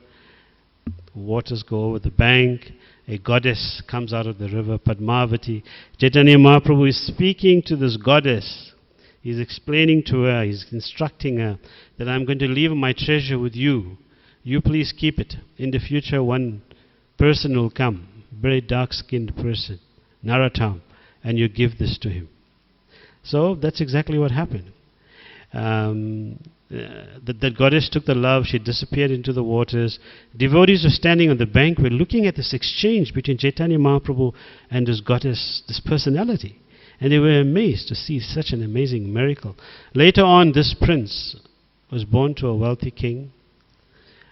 waters go over the bank, a goddess comes out of the river, Padmavati. Chaitanya Mahaprabhu is speaking to this goddess. He's explaining to her, he's instructing her that I'm going to leave my treasure with you. You please keep it. In the future, one person will come, very dark-skinned person, Narottam, and you give this to him. So that's exactly what happened. The goddess took the love, she disappeared into the waters. Devotees were standing on the bank, were looking at this exchange between Chaitanya Mahaprabhu and this goddess, this personality. And they were amazed to see such an amazing miracle. Later on, this prince was born to a wealthy king.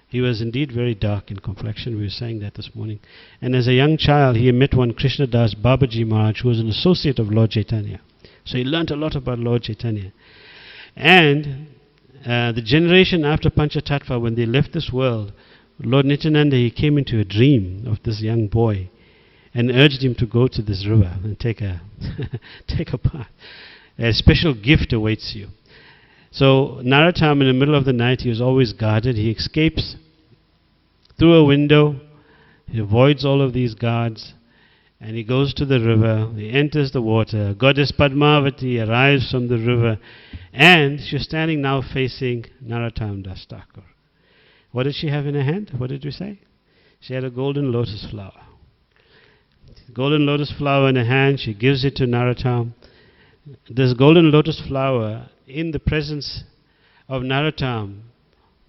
He was indeed very dark in complexion. We were saying that this morning. And as a young child, he met one Krishna Das Babaji Maharaj, who was an associate of Lord Chaitanya. So he learnt a lot about Lord Chaitanya. And the generation after Panchatattva, when they left this world, Lord Nityananda, he came into a dream of this young boy and urged him to go to this river and take a bath. A special gift awaits you. So Narottam, in the middle of the night, he was always guarded. He escapes through a window. He avoids all of these guards. And he goes to the river. He enters the water. Goddess Padmavati arrives from the river. And she's standing now facing Narottam Das Thakur. What did she have in her hand? What did we say? She had a golden lotus flower. Golden lotus flower in her hand. She gives it to Narottam. This golden lotus flower, in the presence of Narottam,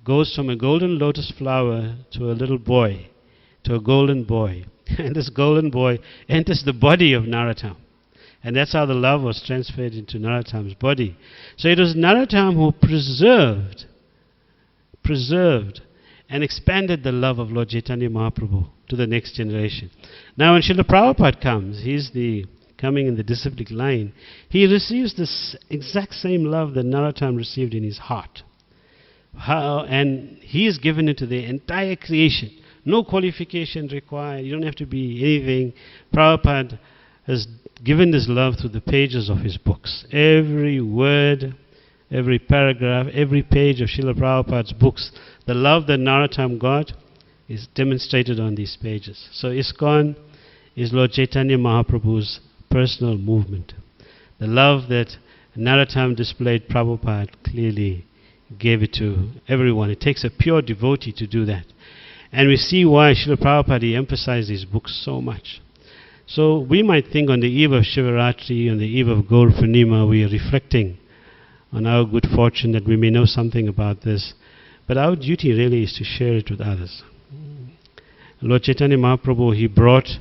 goes from a golden lotus flower to a little boy, to a golden boy. And this golden boy enters the body of Narottam. And that's how the love was transferred into Narottam's body. So it was Narottam who preserved and expanded the love of Lord Chaitanya Mahaprabhu to the next generation. Now when Srila Prabhupada comes, he's coming in the disciplic line, he receives this exact same love that Narottam received in his heart. And he is given it to the entire creation. No qualification required. You don't have to be anything. Prabhupada has given this love through the pages of his books. Every word, every paragraph, every page of Srila Prabhupada's books, the love that Narottam got is demonstrated on these pages. So ISKCON is Lord Chaitanya Mahaprabhu's personal movement. The love that Narottam displayed, Prabhupada clearly gave it to everyone. It takes a pure devotee to do that. And we see why Srila Prabhupada emphasized these books so much. So we might think on the eve of Shivaratri, on the eve of Gaur Purnima, we are reflecting on our good fortune that we may know something about this. But our duty really is to share it with others. Lord Chaitanya Mahaprabhu, he brought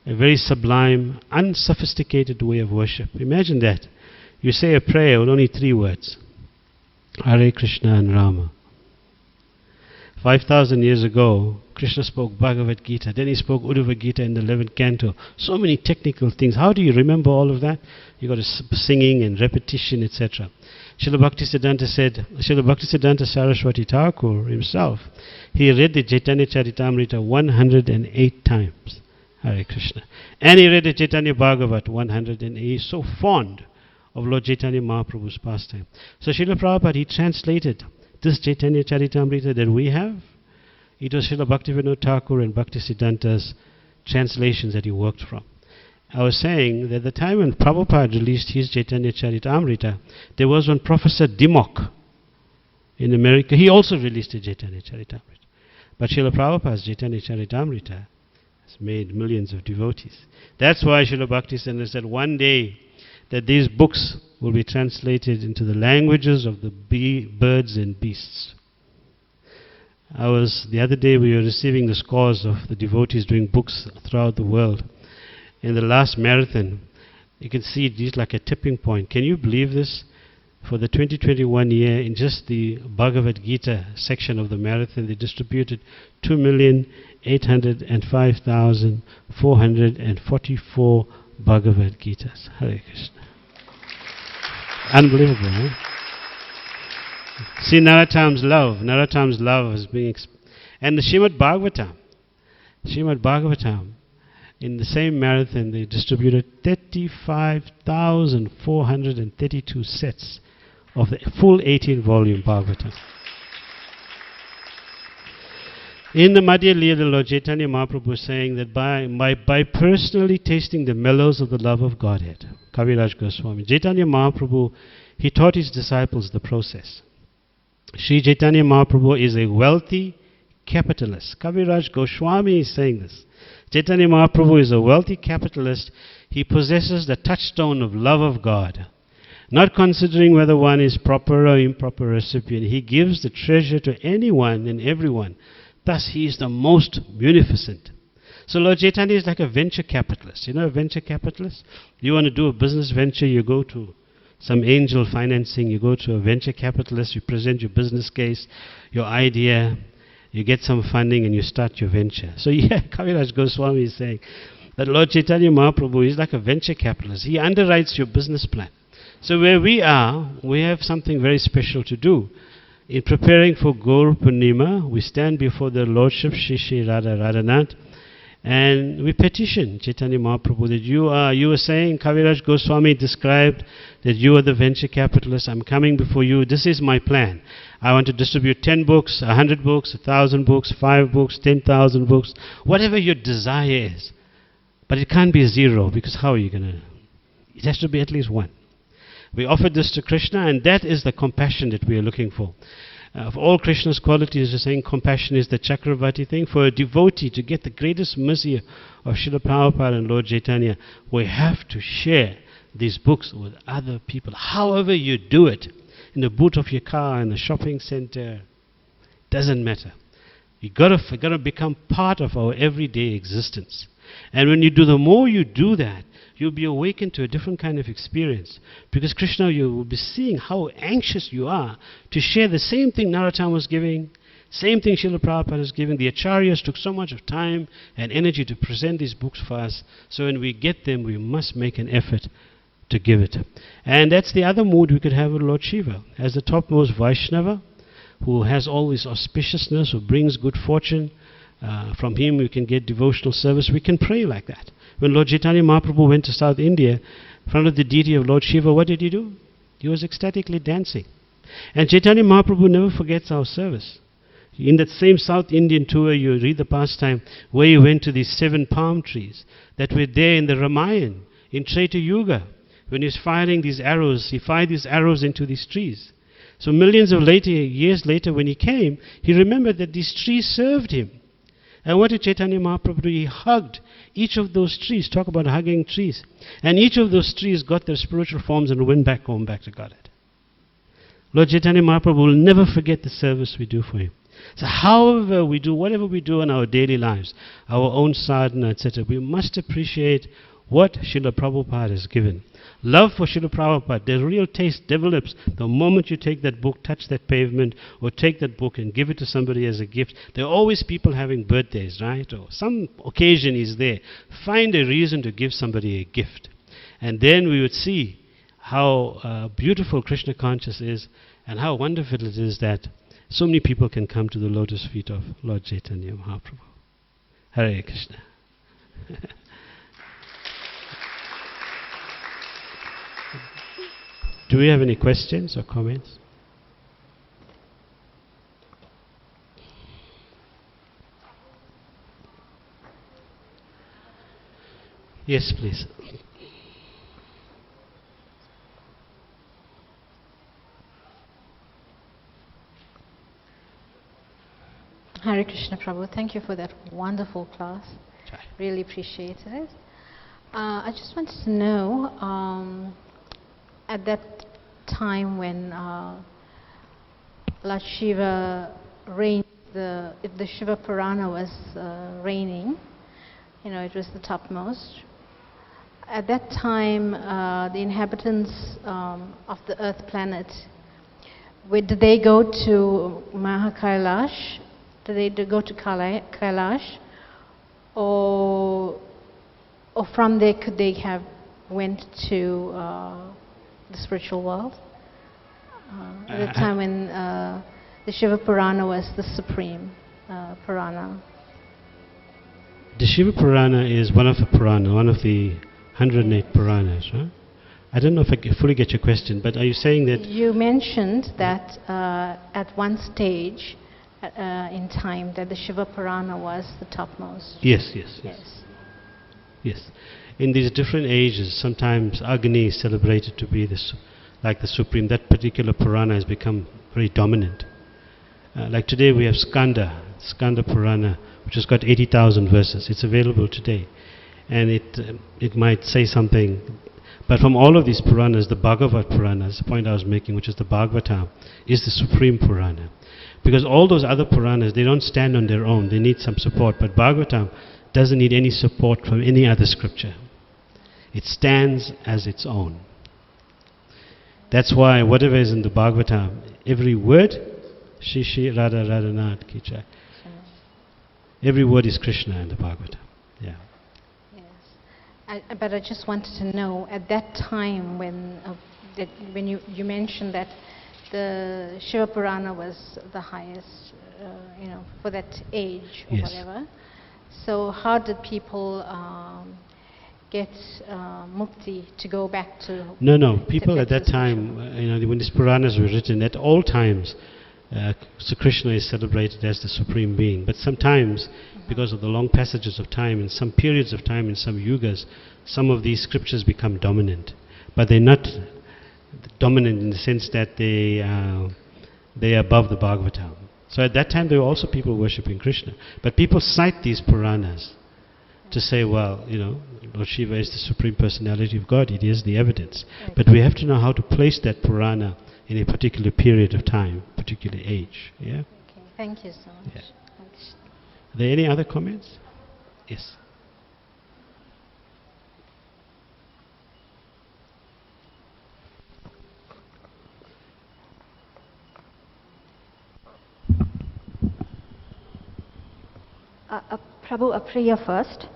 a very sublime, unsophisticated way of worship. Imagine that. You say a prayer with only 3 words. Hare Krishna and Rama. 5,000 years ago, Krishna spoke Bhagavad Gita, then he spoke Uddhava Gita in the 11th canto. So many technical things. How do you remember all of that? You got singing and repetition, etc. Srila Bhaktisiddhanta said, Srila Bhaktisiddhanta Saraswati Thakur himself, he read the Chaitanya Charitamrita 108 times. Hare Krishna. And he read the Chaitanya Bhagavat 108. He is so fond of Lord Chaitanya Mahaprabhu's pastime. So Srila Prabhupada, he translated this Chaitanya Charitamrita that we have. It was Srila Bhaktivinoda Thakur and Bhaktisiddhanta's translations that he worked from. I was saying that the time when Prabhupada released his Chaitanya Charitamrita, there was one Professor Dimmock in America. He also released a Chaitanya Charitamrita. But Srila Prabhupada's Chaitanya Charitamrita has made millions of devotees. That's why Srila Bhaktisiddhanta said one day that these books will be translated into the languages of the birds and beasts. The other day we were receiving the scores of the devotees doing books throughout the world. In the last marathon, you can see it is like a tipping point. Can you believe this? For the 2021 year, in just the Bhagavad Gita section of the marathon, they distributed 2,805,444 Bhagavad Gitas. Hare Krishna. Unbelievable, eh? See Narottam's love is being and the Srimad Bhagavatam, in the same marathon they distributed 35,432 sets of the full 18-volume Bhagavatam. In the Madhya Leela, Lord Chaitanya Mahaprabhu is saying that by personally tasting the mellows of the love of Godhead, Kaviraj Goswami, Chaitanya Mahaprabhu, he taught his disciples the process. Sri Chaitanya Mahaprabhu is a wealthy capitalist. Kaviraj Goswami is saying this. Chaitanya Mahaprabhu is a wealthy capitalist. He possesses the touchstone of love of God. Not considering whether one is proper or improper recipient, he gives the treasure to anyone and everyone. Thus he is the most munificent. So Lord Chaitanya is like a venture capitalist. You know a venture capitalist? You want to do a business venture, you go to some angel financing, you go to a venture capitalist, you present your business case, your idea, you get some funding and you start your venture. So yeah, Kaviraj Goswami is saying that Lord Chaitanya Mahaprabhu is like a venture capitalist. He underwrites your business plan. So where we are, we have something very special to do. In preparing for Gaur Purnima, we stand before the Lordship Shri Shri Radha Radhanath, And we petitioned Chaitanya Mahaprabhu that you were saying, Kaviraj Goswami described that you are the venture capitalist. I'm coming before you. This is my plan. I want to distribute 10 books, 100 books, 1,000 books, 5 books, 10,000 books, whatever your desire is. But it can't be 0, because how are you going to? It has to be at least 1. We offered this to Krishna, and that is the compassion that we are looking for. Of all Krishna's qualities, you're saying compassion is the Chakravarti thing. For a devotee to get the greatest mercy of Srila Prabhupada and Lord Chaitanya, we have to share these books with other people. However you do it, in the boot of your car, in the shopping center, doesn't matter. You've got to become part of our everyday existence. And when you do, the more you do that, you'll be awakened to a different kind of experience. Because Krishna, you will be seeing how anxious you are to share the same thing Narottam was giving, same thing Srila Prabhupada is giving. The Acharyas took so much of time and energy to present these books for us. So when we get them, we must make an effort to give it. And that's the other mood we could have with Lord Shiva. As the topmost Vaishnava, who has all this auspiciousness, who brings good fortune, from him we can get devotional service. We can pray like that. When Lord Chaitanya Mahaprabhu went to South India, in front of the deity of Lord Shiva, what did he do? He was ecstatically dancing. And Chaitanya Mahaprabhu never forgets our service. In that same South Indian tour, you read the pastime where he went to these 7 palm trees that were there in the Ramayana, in Treta Yuga. When he was firing these arrows, he fired these arrows into these trees. So millions of years later, when he came, he remembered that these trees served him. And what did Chaitanya Mahaprabhu do? He hugged each of those trees. Talk about hugging trees. And each of those trees got their spiritual forms and went back home, back to Godhead. Lord Chaitanya Mahaprabhu will never forget the service we do for him. So however we do, whatever we do in our daily lives, our own sadhana, etc., we must appreciate what Srila Prabhupada has given. Love for Srila Prabhupada, the real taste develops the moment you take that book, touch that pavement, or take that book and give it to somebody as a gift. There are always people having birthdays, right? Or some occasion is there. Find a reason to give somebody a gift. And then we would see how beautiful Krishna conscious is and how wonderful it is that so many people can come to the lotus feet of Lord Chaitanya Mahaprabhu. Hare Krishna. Do we have any questions or comments? Yes, please. Hare Krishna Prabhu, thank you for that wonderful class. Jai. Really appreciated it. I just wanted to know, at that time when Lord Shiva reigned, if the Shiva Purana was reigning, it was the topmost. At that time, the inhabitants of the earth planet, did they go to Mahakailash? Did they go to Kailash? Or from there could they have went to the spiritual world? At the time when the Shiva Purana was the supreme Purana. The Shiva Purana is one of the Purana, one of the 108 Puranas, right? I don't know if I fully get your question, but are you saying that... You mentioned that at one stage in time that the Shiva Purana was the topmost. Yes. In these different ages, sometimes Agni is celebrated to be like the supreme. That particular Purana has become very dominant. Like today we have Skanda Purana, which has got 80,000 verses. It's available today. And it might say something. But from all of these Puranas, the Bhagavad Purana, that's the point I was making, which is the Bhagavatam, is the supreme Purana. Because all those other Puranas, they don't stand on their own. They need some support. But Bhagavatam doesn't need any support from any other scripture. It stands as its own. That's why whatever is in the Bhagavatam, every word, Shishi Radha Radhanath Kichai, every word is Krishna in the Bhagavatam. Yeah. Yes. But I just wanted to know, at that time when you mentioned that the Shiva Purana was the highest, for that age or Yes. whatever, So how did people get mukti to go back to? No. People at that time, when these Puranas were written, at all times, so Krishna is celebrated as the Supreme Being. But sometimes, because of the long passages of time, in some periods of time, in some yugas, some of these scriptures become dominant. But they're not dominant in the sense that they are above the Bhagavatam. So at that time, there were also people worshipping Krishna. But people cite these Puranas to say, well, Lord Shiva is the Supreme Personality of God. It is the evidence. Right. But we have to know how to place that Purana in a particular period of time, particular age. Yeah. Okay, thank you so much. Yeah. Are there any other comments? Yes. Prabhu, a prayer first.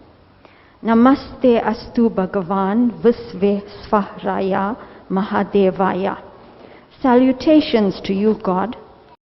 Namaste astu Bhagavan Visvesvaraya Mahadevaya. Salutations to you, God.